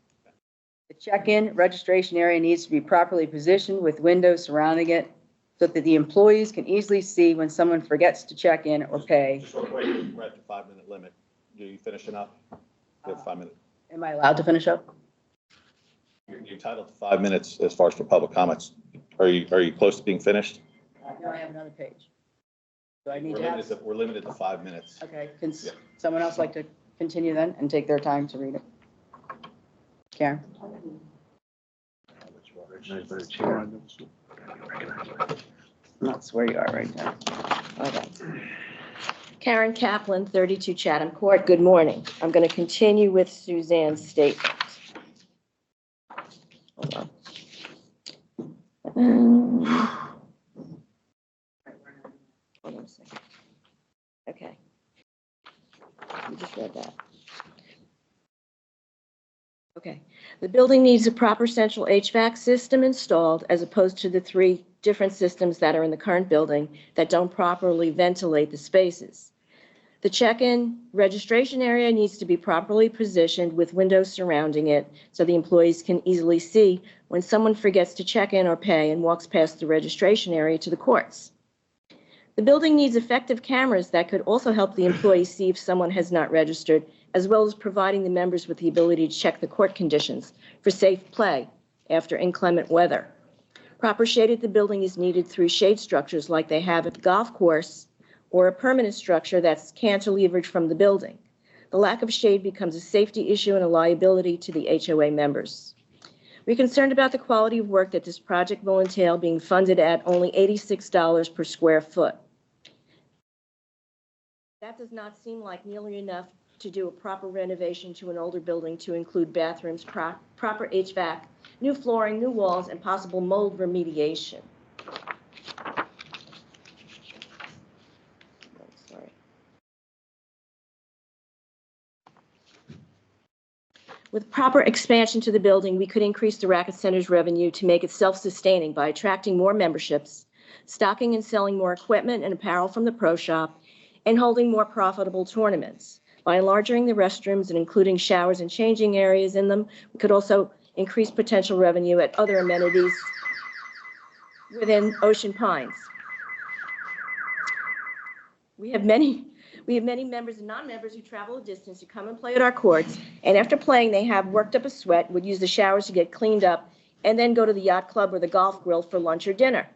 [SPEAKER 9] The check-in registration area needs to be properly positioned with windows surrounding it so that the employees can easily see when someone forgets to check in or pay.
[SPEAKER 1] Just real quick, we're at the 5-minute limit. Do you finishing up? You have 5 minutes.
[SPEAKER 2] Am I allowed to finish up?
[SPEAKER 1] You're entitled to 5 minutes as far as for public comments. Are you close to being finished?
[SPEAKER 2] No, I have another page. Do I need
[SPEAKER 1] We're
[SPEAKER 2] to have?
[SPEAKER 1] limited to, we're limited to 5 minutes.
[SPEAKER 2] Okay, can
[SPEAKER 1] Yeah.
[SPEAKER 2] someone else like to continue then and take their time to read it? Karen? That's where you are right now.
[SPEAKER 10] Okay. Karen Kaplan, 32 Chatham Court. Good morning. I'm going to continue with Suzanne's statement. Hold on. Hold on a second. just read that. Okay. The building needs a proper central HVAC system installed as opposed to the 3 different systems that are in the current building that don't properly ventilate the spaces. The check-in registration area needs to be properly positioned with windows surrounding it so the employees can easily see when someone forgets to check in or pay and walks past the registration area to the courts. The building needs effective cameras that could also help the employees see if someone has not registered, as well as providing the members with the ability to check the court conditions for safe play after inclement weather. Proper shade at the building is needed through shade structures like they have at the golf course or a permanent structure that's cantilevered from the building. The lack of shade becomes a safety issue and a liability to the HOA members. We're concerned about the quality of work that this project will entail, being funded at only $86 per square foot. That does not seem like nearly enough to do a proper renovation to an older building to include bathrooms, proper HVAC, new flooring, new walls, and possible mold remediation. Sorry. With proper expansion to the building, we could increase the Racket Center's revenue to make it self-sustaining by attracting more memberships, stocking and selling more equipment and apparel from the pro shop, and holding more profitable tournaments. By enlarging the restrooms and including showers and changing areas in them, we could also increase potential revenue at other amenities within Ocean Pines. We have many members and non-members who travel a distance to come and play at our courts, and after playing, they have worked up a sweat, would use the showers to get cleaned up, and then go to the yacht club or the golf grill for lunch or dinner.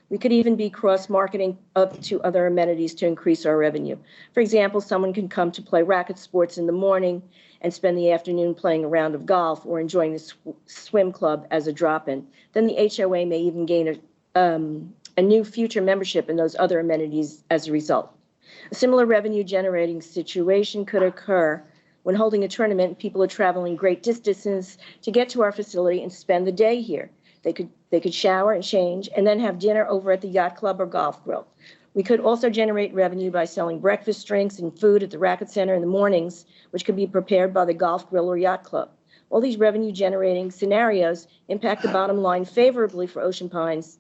[SPEAKER 10] We could even be cross-marketing up to other amenities to increase our revenue. For example, someone can come to play racket sports in the morning and spend the afternoon playing a round of golf or enjoying the swim club as a drop-in. Then the HOA may even gain a new future membership in those other amenities as a result. A similar revenue-generating situation could occur when holding a tournament and people are traveling great distances to get to our facility and spend the day here. They could shower and change and then have dinner over at the yacht club or golf grill. We could also generate revenue by selling breakfast, drinks, and food at the Racket Center in the mornings, which could be prepared by the golf grill or yacht club. All these revenue-generating scenarios impact the bottom line favorably for Ocean Pines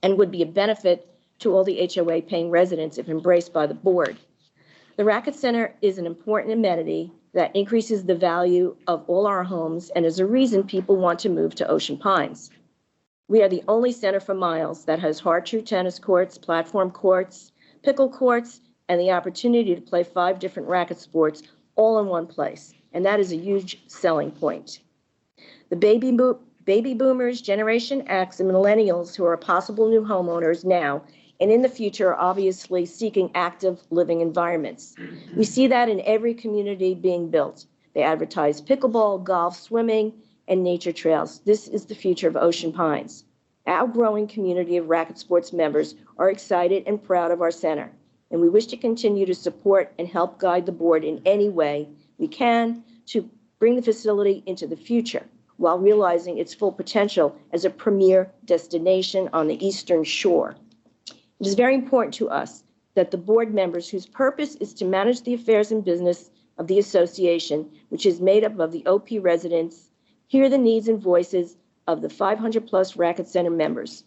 [SPEAKER 10] and would be a benefit to all the HOA paying residents if embraced by the board. The Racket Center is an important amenity that increases the value of all our homes and is a reason people want to move to Ocean Pines. We are the only center for miles that has hard-true tennis courts, platform courts, pickle courts, and the opportunity to play 5 different racket sports all in one place, and that is a huge selling point. The baby boomers, Generation X, and millennials who are possible new homeowners now and in the future are obviously seeking active living environments. We see that in every community being built. They advertise pickleball, golf, swimming, and nature trails. This is the future of Ocean Pines. Our growing community of racket sports members are excited and proud of our center, and we wish to continue to support and help guide the board in any way we can to bring the facility into the future while realizing its full potential as a premier destination on the Eastern Shore. It is very important to us that the board members whose purpose is to manage the affairs and business of the association, which is made up of the OP residents, hear the needs and voices of the 500-plus Racket Center members.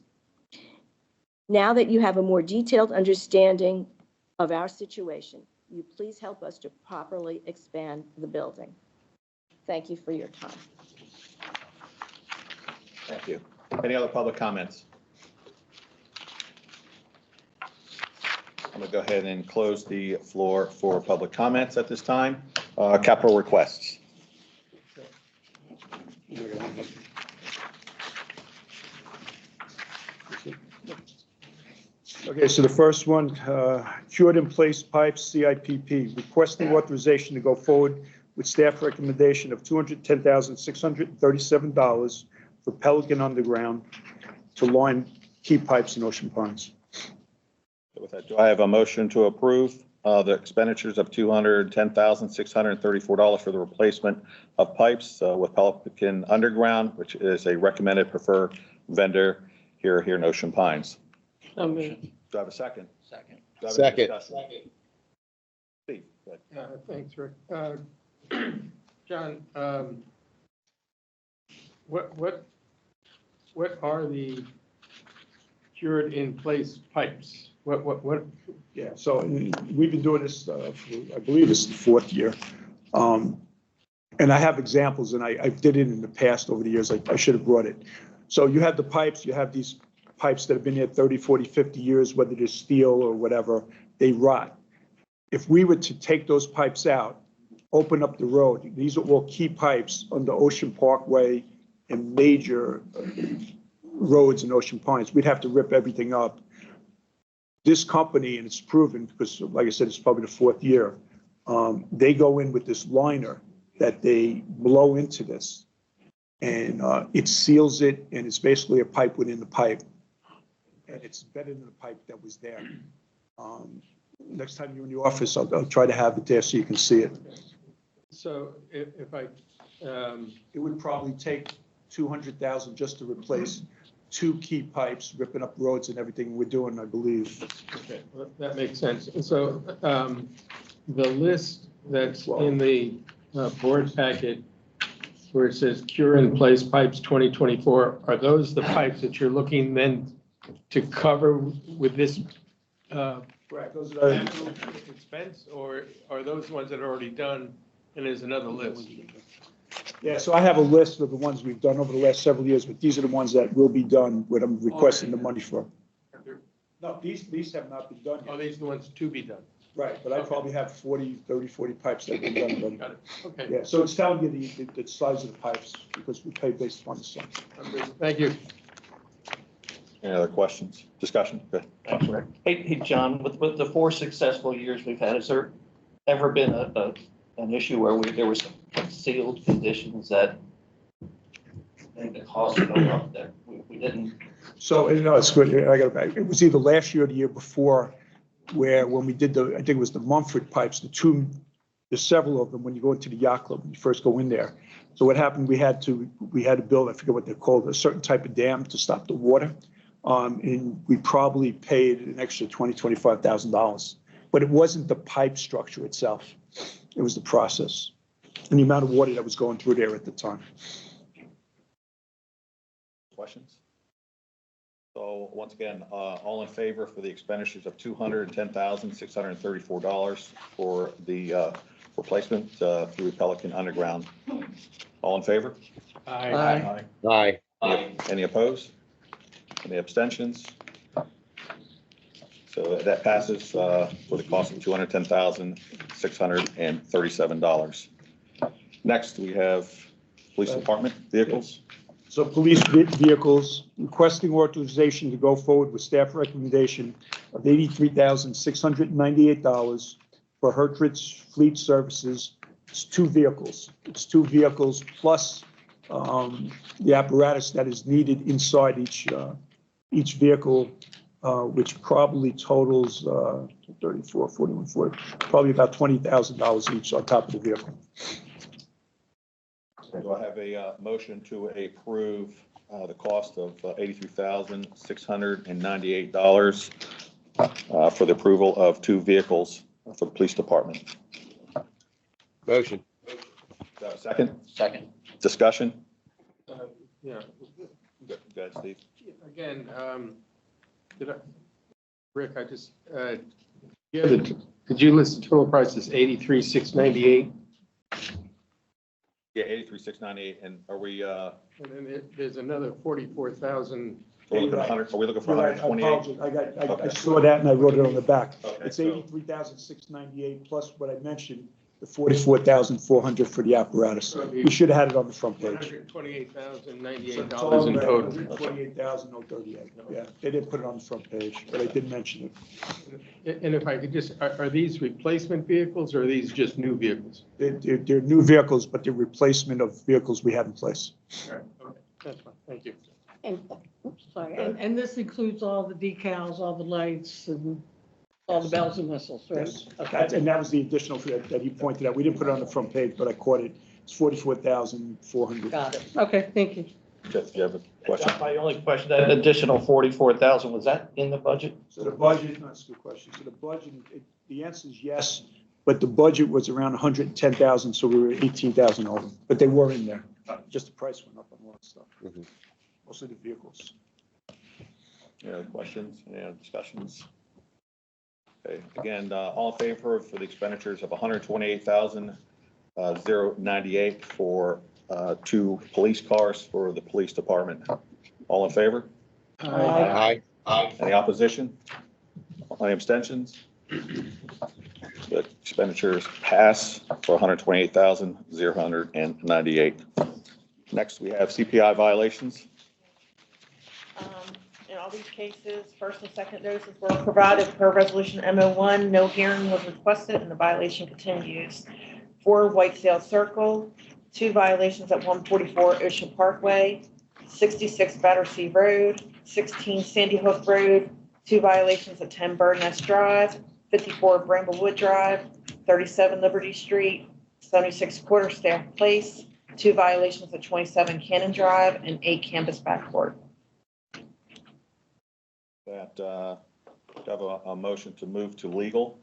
[SPEAKER 10] Now that you have a more detailed understanding of our situation, will you please help us to properly expand the building? Thank you for your time.
[SPEAKER 1] Thank you. Any other public comments? I'm going to go ahead and close the floor for public comments at this time. Capital requests.
[SPEAKER 4] Okay, so the first one, cured in place pipes, CIPP, requesting authorization to go forward with staff recommendation of $210,637 for Pelican Underground to line key pipes in Ocean Pines.
[SPEAKER 1] With that, do I have a motion to approve the expenditures of $210,634 for the replacement of pipes with Pelican Underground, which is a recommended preferred vendor here in Ocean Pines? Do I have a second?
[SPEAKER 3] Second.
[SPEAKER 1] Do I have any discussion? Steve?
[SPEAKER 11] Thanks, Rick. John, what are the cured in place pipes? What?
[SPEAKER 4] Yeah, so we've been doing this, for, I believe it's the fourth year. And I have examples, and I did it in the past over the years. I should have brought it. So you have the pipes, you have these pipes that have been there 30, 40, 50 years, whether they're steel or whatever, they rot. If we were to take those pipes out, open up the road, these are all key pipes on the Ocean Parkway and major roads in Ocean Pines. We'd have to rip everything up. This company, and it's proven because, like I said, it's probably the fourth year, they go in with this liner that they blow into this, and it seals it, and it's basically a pipe within the pipe, and it's better than the pipe that was there. Next time you're in the office, I'll try to have it there so you can see it.
[SPEAKER 11] So if I,
[SPEAKER 4] It would probably take 200,000 just to replace two key pipes, ripping up roads and everything we're doing, I believe.
[SPEAKER 11] okay, well, that makes sense. And so the list that's in the board packet where it says cure in place pipes 2024, are those the pipes that you're looking then to cover with this
[SPEAKER 4] Correct. Those are
[SPEAKER 11] expense, or are those ones that are already done and there's another list?
[SPEAKER 4] Yeah, so I have a list of the ones we've done over the last several years, but these are the ones that will be done, what I'm requesting the money for. No, these have not been done
[SPEAKER 11] Are
[SPEAKER 4] yet.
[SPEAKER 11] these the ones to be done?
[SPEAKER 4] Right, but I probably have 40 pipes that have been done already.
[SPEAKER 11] Got it. Okay.
[SPEAKER 4] Yeah, so it's telling you the size of the pipes, because we pay based upon the size.
[SPEAKER 11] Thank you.
[SPEAKER 1] Any other questions, discussion? Good.
[SPEAKER 12] Thanks, Rick. Hey, John, with the 4 successful years we've had, has there ever been an issue where there was some sealed conditions that made the cost go up that we didn't?
[SPEAKER 4] So, no, it's good, I got it back. It was either last year or the year before, where when we did I think it was the Mumford pipes, there's several of them when you go into the yacht club, when you first go in there. So what happened, we had to build, I forget what they're called, a certain type of dam to stop the water. And we probably paid an extra $25,000, but it wasn't the pipe structure itself. It was the process and the amount of water that was going through there at the time.
[SPEAKER 1] Questions? So once again, all in favor for the expenditures of $210,634 for the replacement through Pelican Underground. All in favor?
[SPEAKER 11] Aye.
[SPEAKER 5] Aye.
[SPEAKER 1] Any opposed? Any abstentions? So that passes for the cost of $210,637. Next, we have police department vehicles.
[SPEAKER 4] So police vehicles, requesting authorization to go forward with staff recommendation of $83,698 for Hertridge Fleet Services. It's two vehicles. It's two vehicles plus the apparatus that is needed inside each vehicle, which probably totals 34, 41, 40, probably about $20,000 each on top of the vehicle.
[SPEAKER 1] Do I have a motion to approve the cost of $83,698 for the approval of two vehicles for the police department?
[SPEAKER 5] Motion.
[SPEAKER 1] Do I have a second?
[SPEAKER 12] Second.
[SPEAKER 1] Discussion?
[SPEAKER 11] Yeah.
[SPEAKER 1] Go ahead, Steve.
[SPEAKER 11] Again, Rick, I just, did you list the total price as $83,698?
[SPEAKER 1] Yeah, $83,698, and are we,
[SPEAKER 11] And then there's another 44,000.
[SPEAKER 1] are we looking for
[SPEAKER 4] You're right, I
[SPEAKER 1] 128?
[SPEAKER 4] apologize. I saw that and I wrote it on the back.
[SPEAKER 1] Okay,
[SPEAKER 4] It's
[SPEAKER 1] so-
[SPEAKER 4] $83,698 plus what I mentioned, the $44,400 for the apparatus. We should have had it on the front page.
[SPEAKER 11] $128,098 in total.
[SPEAKER 4] $128,038. Yeah, they didn't put it on the front page, but I did mention it.
[SPEAKER 11] And if I could just, are these replacement vehicles or are these just new vehicles?
[SPEAKER 4] They're new vehicles, but they're replacement of vehicles we have in place.
[SPEAKER 11] All right, okay, that's fine, thank you.
[SPEAKER 2] And, oops, sorry, and this includes all the decals, all the lights, and all the bells and whistles, right?
[SPEAKER 4] Yes. And that was the additional that he pointed out. We didn't put it on the front page, but I caught it. It's $44,400.
[SPEAKER 2] Got it. Okay, thank you.
[SPEAKER 1] Jeff, do you have a question?
[SPEAKER 12] My only question, that additional 44,000, was that in the budget?
[SPEAKER 4] So the budget, that's a good question. So the budget, the answer is yes, but the budget was around 110,000, so we were 18,000 over. But they were in there. Just the price went up on a lot of stuff. Mostly the vehicles.
[SPEAKER 1] Any other questions, any other discussions? Okay, again, all in favor for the expenditures of 128,098 for 2 police cars for the police department. All in favor?
[SPEAKER 2] Aye.
[SPEAKER 1] Any opposition? Any abstentions? The expenditures pass for 128,098. Next, we have CPI violations.
[SPEAKER 7] In all these cases, first and second doses were provided per resolution M01. No hearing was requested and the violation continues. 4 Whitesdale Circle, 2 violations at 144 Ocean Parkway, 66 Battersea Road, 16 Sandy Hook Road, 2 violations at 10 Bird Nest Drive, 54 Bramblewood Drive, 37 Liberty Street, 76 Quarterstaff Place, 2 violations at 27 Cannon Drive, and 8 Canvasback Court.
[SPEAKER 1] That, do I have a motion to move to legal?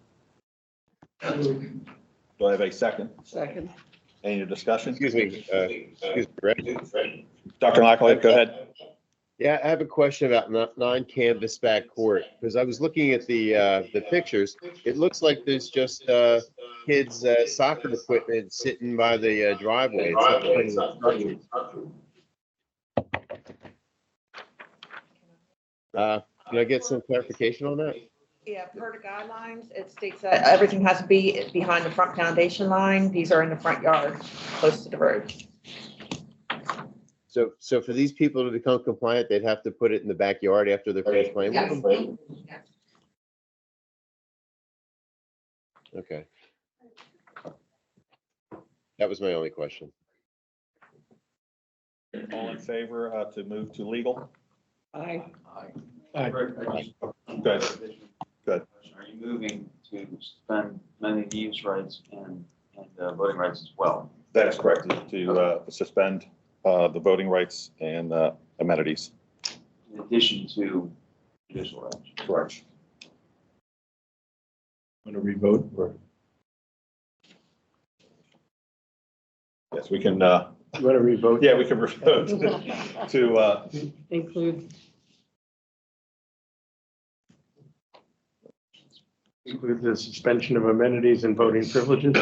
[SPEAKER 1] Do I have a second?
[SPEAKER 2] Second.
[SPEAKER 1] Any discussion?
[SPEAKER 13] Excuse me, Rick.
[SPEAKER 1] Dr. Michael, go ahead.
[SPEAKER 13] Yeah, I have a question about 9 Canvasback Court, because I was looking at the pictures. It looks like there's just kids' soccer equipment sitting by the driveway. It's not part of the structure. Can I get some clarification on that?
[SPEAKER 7] Yeah, per the guidelines, it states that everything has to be behind the front foundation line. These are in the front yard, close to the road.
[SPEAKER 13] So for these people to become compliant, they'd have to put it in the backyard after they're finished playing with them? Okay. That was my only question.
[SPEAKER 1] All in favor to move to legal?
[SPEAKER 2] Aye.
[SPEAKER 1] Good.
[SPEAKER 14] Are you moving to suspend many use rights and voting rights as well?
[SPEAKER 1] That is correct, to suspend the voting rights and amenities.
[SPEAKER 14] In addition to judicial rights?
[SPEAKER 1] Correct.
[SPEAKER 11] Want to revote or?
[SPEAKER 1] Yes, we can,
[SPEAKER 11] You want to revote?
[SPEAKER 1] yeah, we can revote to
[SPEAKER 2] Include.
[SPEAKER 11] Include the suspension of amenities and voting privileges?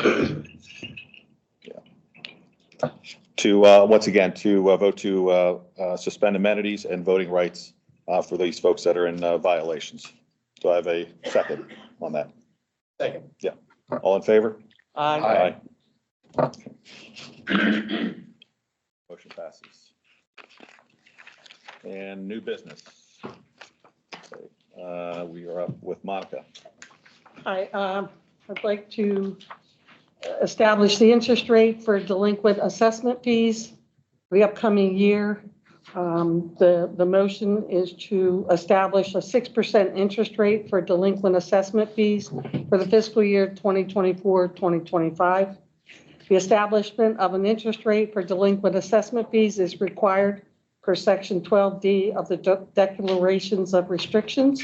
[SPEAKER 1] once again, to vote to suspend amenities and voting rights for these folks that are in violations. Do I have a second on that?
[SPEAKER 11] Second.
[SPEAKER 1] Yeah. All in favor?
[SPEAKER 2] Aye.
[SPEAKER 1] Motion passes. And new business. We are up with Monica.
[SPEAKER 2] I'd like to establish the interest rate for delinquent assessment fees for the upcoming year. The motion is to establish a 6% interest rate for delinquent assessment fees for the fiscal year 2024-2025. The establishment of an interest rate for delinquent assessment fees is required per Section 12D of the Declarations of Restrictions.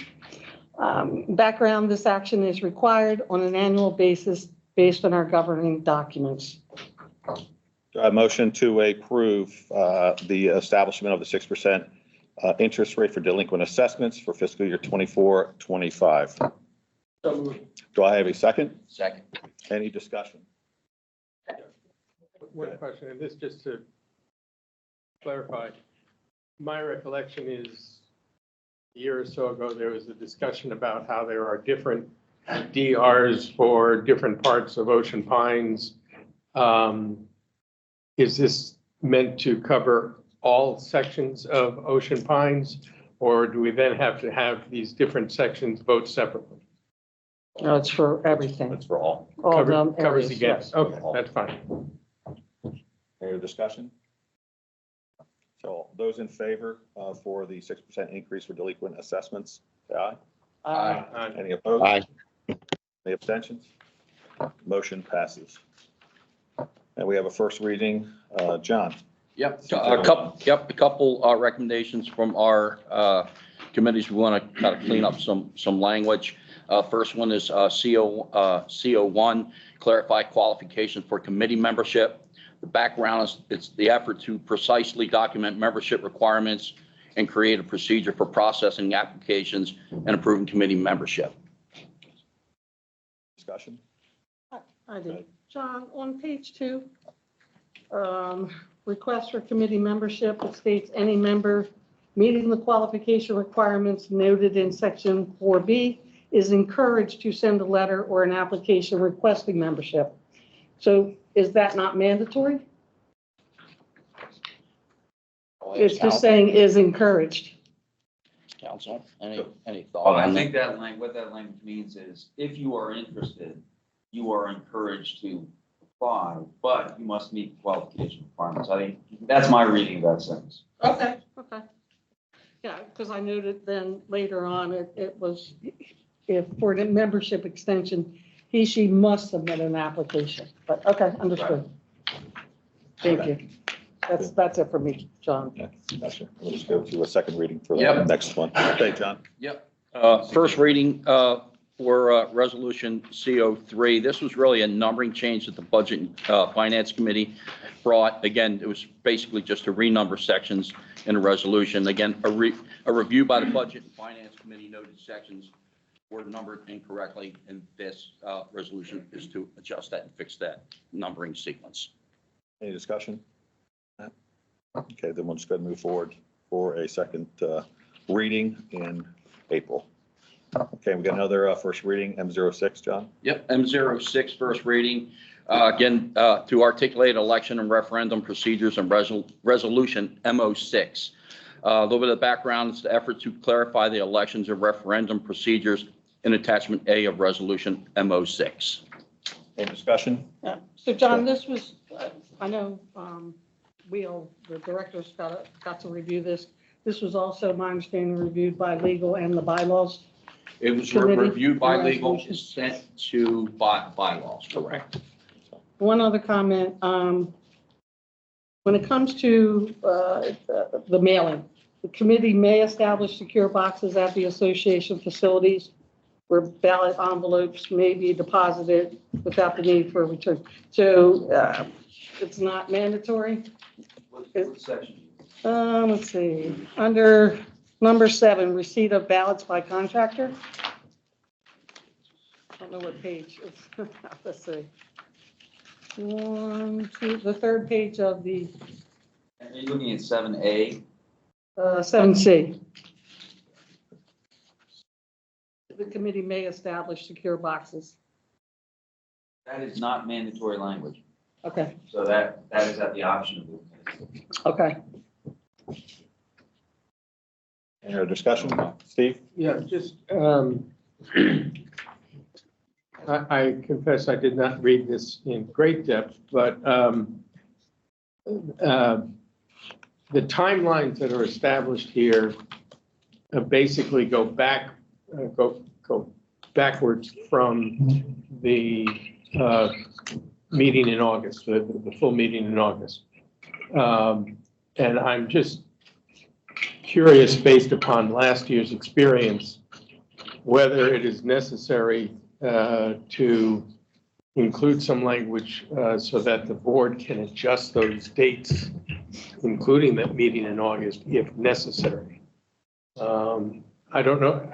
[SPEAKER 2] Background, this action is required on an annual basis based on our governing documents.
[SPEAKER 1] A motion to approve the establishment of the 6% interest rate for delinquent assessments for fiscal year 24-25. Do I have a second?
[SPEAKER 12] Second.
[SPEAKER 1] Any discussion?
[SPEAKER 11] One question, and this just to clarify. My recollection is a year or so ago, there was a discussion about how there are different DRs for different parts of Ocean Pines. Is this meant to cover all sections of Ocean Pines, or do we then have to have these different sections vote separately?
[SPEAKER 2] No, it's for everything.
[SPEAKER 1] That's for all.
[SPEAKER 2] All of them
[SPEAKER 11] Covers
[SPEAKER 2] areas,
[SPEAKER 11] again.
[SPEAKER 2] yes.
[SPEAKER 11] Okay, that's fine.
[SPEAKER 1] Any other discussion? So those in favor for the 6% increase for delinquent assessments, say aye.
[SPEAKER 2] Aye.
[SPEAKER 1] Any opposed?
[SPEAKER 13] Aye.
[SPEAKER 1] Any abstentions? Motion passes. And we have a first reading, John.
[SPEAKER 15] Yep, a couple recommendations from our committees, we want to kind of clean up some language. First one is CO1, clarify qualifications for committee membership. The background is it's the effort to precisely document membership requirements and create a procedure for processing applications and approving committee membership.
[SPEAKER 1] Discussion?
[SPEAKER 2] I do. John, on page 2, request for committee membership, it states any member meeting the qualification requirements noted in section 4B is encouraged to send a letter or an application requesting membership. So is that not mandatory? It's just saying is encouraged.
[SPEAKER 15] Council, any
[SPEAKER 14] Well,
[SPEAKER 15] thought
[SPEAKER 14] I
[SPEAKER 15] on
[SPEAKER 14] think
[SPEAKER 15] that?
[SPEAKER 14] what that language means is if you are interested, you are encouraged to apply, but you must meet the qualification requirements. I think that's my reading of that sentence.
[SPEAKER 2] Okay. Yeah, because I noted then later on, it was, if for the membership extension, she must submit an application. But, okay, understood. Thank you. That's it for me, John.
[SPEAKER 1] Yeah, gotcha. We'll just go to a second reading for the
[SPEAKER 15] Yep.
[SPEAKER 1] next one. Okay, John.
[SPEAKER 15] Yep. First reading for Resolution CO3. This was really a numbering change that the Budget and Finance Committee brought. Again, it was basically just to renumber sections in the resolution. Again, a review by the Budget and Finance Committee noted sections were numbered incorrectly, and this resolution is to adjust that and fix that numbering sequence.
[SPEAKER 1] Any discussion? Okay, then we'll just go ahead and move forward for a second reading in April. Okay, we got another first reading, M06, John?
[SPEAKER 15] Yep, M06, first reading. Again, to articulate election and referendum procedures and resolution M06. A little bit of background is the effort to clarify the elections and referendum procedures in attachment A of resolution M06.
[SPEAKER 1] Any discussion?
[SPEAKER 2] Yeah. So John, this was, I know the directors got to review this. This was also, my understanding, reviewed by legal and the bylaws.
[SPEAKER 15] It was
[SPEAKER 2] Committee
[SPEAKER 15] reviewed by
[SPEAKER 2] and
[SPEAKER 15] legal,
[SPEAKER 2] resolution.
[SPEAKER 15] sent to bylaws, correct?
[SPEAKER 2] One other comment, when it comes to the mailing, the committee may establish secure boxes at the association facilities where ballot envelopes may be deposited without the need for a return. So it's not mandatory.
[SPEAKER 14] What section?
[SPEAKER 2] Let's see, under number 7, receipt of ballots by contractor. I don't know what page. Let's see. 1, 2, the third page of the
[SPEAKER 14] Are you looking at 7A?
[SPEAKER 2] 7C. The committee may establish secure boxes.
[SPEAKER 14] That is not mandatory language.
[SPEAKER 2] Okay,
[SPEAKER 14] So that is at the option of the committee.
[SPEAKER 2] okay.
[SPEAKER 1] Any other discussion? Steve?
[SPEAKER 11] Yeah, just, I confess I did not read this in great depth, but the timelines that are established here basically go backwards from the meeting in August, the full meeting in August. And I'm just curious, based upon last year's experience, whether it is necessary to include some language so that the board can adjust those dates, including that meeting in August, if necessary. I don't know.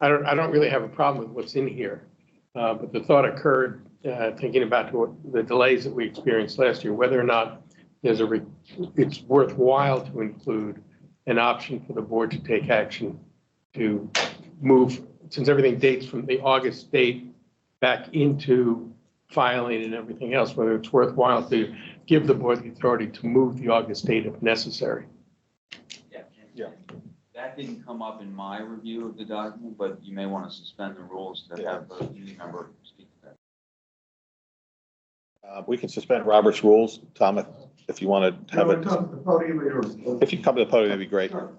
[SPEAKER 11] I don't really have a problem with what's in here, but the thought occurred thinking about the delays that we experienced last year, whether or not it's worthwhile to include an option for the board to take action to move, since everything dates from the August date back into filing and everything else, whether it's worthwhile to give the board the authority to move the August date if necessary.
[SPEAKER 1] Yeah.
[SPEAKER 14] That didn't come up in my review of the document, but you may want to suspend the rules to have a committee member speak to that.
[SPEAKER 1] We can suspend Robert's rules. Tom, if you want to have it.
[SPEAKER 4] Come to the podium or
[SPEAKER 1] If you come to the podium, that'd be great.
[SPEAKER 16] All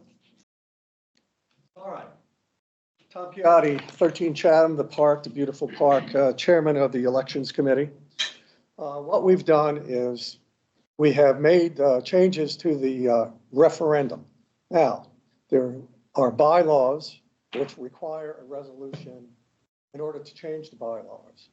[SPEAKER 16] right. Tom Chiatti, 13 Chatham, the park, the beautiful park, chairman of the elections committee. What we've done is we have made changes to the referendum. Now, there are our bylaws, which require a resolution in order to change the bylaws.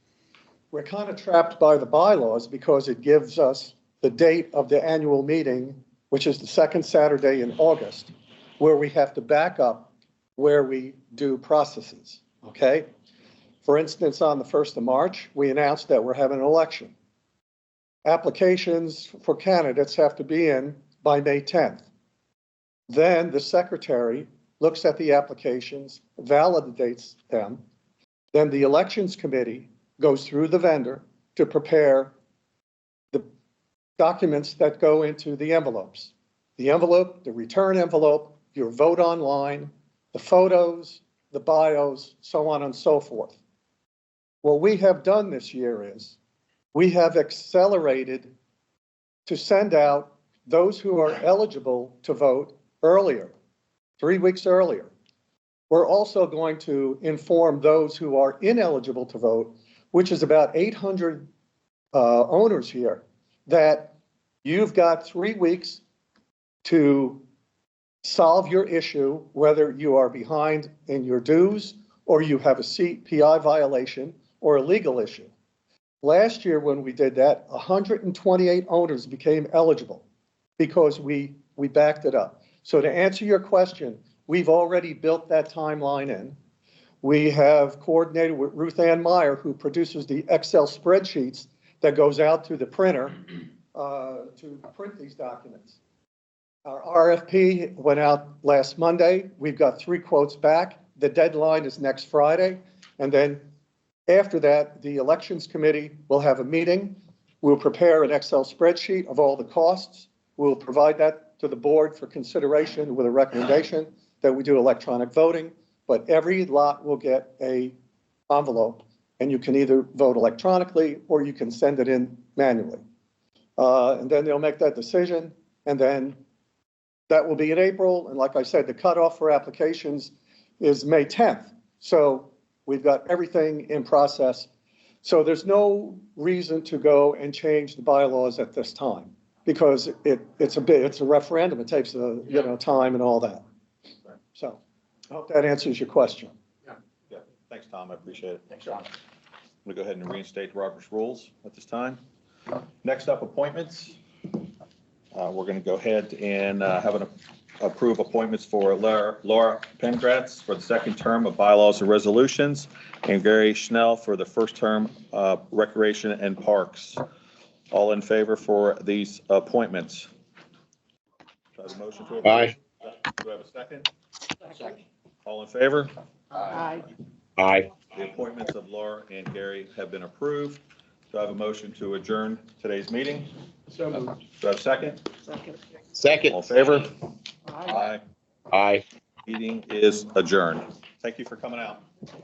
[SPEAKER 16] We're kind of trapped by the bylaws because it gives us the date of the annual meeting, which is the second Saturday in August, where we have to back up where we do processes, okay? For instance, on the 1st of March, we announced that we're having an election. Applications for candidates have to be in by May 10th. Then the secretary looks at the applications, validates them. Then the elections committee goes through the vendor to prepare the documents that go into the envelopes. The envelope, the return envelope, your vote online, the photos, the bios, so on and so forth. What we have done this year is we have accelerated to send out those who are eligible to vote earlier, 3 weeks earlier. We're also going to inform those who are ineligible to vote, which is about 800 owners here, that you've got 3 weeks to solve your issue, whether you are behind in your dues or you have a CPI violation or a legal issue. Last year when we did that, 128 owners became eligible because we backed it up. So to answer your question, we've already built that timeline in. We have coordinated with Ruth Ann Meyer, who produces the Excel spreadsheets that goes out to the printer to print these documents. Our RFP went out last Monday. We've got 3 quotes back. The deadline is next Friday. And then after that, the elections committee will have a meeting. We'll prepare an Excel spreadsheet of all the costs. We'll provide that to the board for consideration with a recommendation that we do electronic voting. But every lot will get a envelope, and you can either vote electronically or you can send it in manually. And then they'll make that decision, and then that will be in April. And like I said, the cutoff for applications is May 10th. So we've got everything in process. So there's no reason to go and change the bylaws at this time because it's a referendum. It takes time and all that. So I hope that answers your question.
[SPEAKER 1] Yeah. Thanks, Tom. I appreciate it. Thanks, John. I'm going to go ahead and reinstate Robert's rules at this time. Next up, appointments. We're going to go ahead and approve appointments for Laura Pengratz for the second term of Bylaws and Resolutions, and Gary Schnell for the first term of Recreation and Parks. All in favor for these appointments? Do I have a motion to approve?
[SPEAKER 13] Aye.
[SPEAKER 1] Do I have a second? Second. All in favor?
[SPEAKER 2] Aye.
[SPEAKER 13] Aye.
[SPEAKER 1] The appointments of Laura and Gary have been approved. Do I have a motion to adjourn today's meeting?
[SPEAKER 4] So moved.
[SPEAKER 1] Do I have a second?
[SPEAKER 2] Second.
[SPEAKER 13] Second.
[SPEAKER 1] All in favor?
[SPEAKER 2] Aye.
[SPEAKER 1] Aye.
[SPEAKER 13] Aye.
[SPEAKER 1] Meeting is adjourned. Thank you for coming out.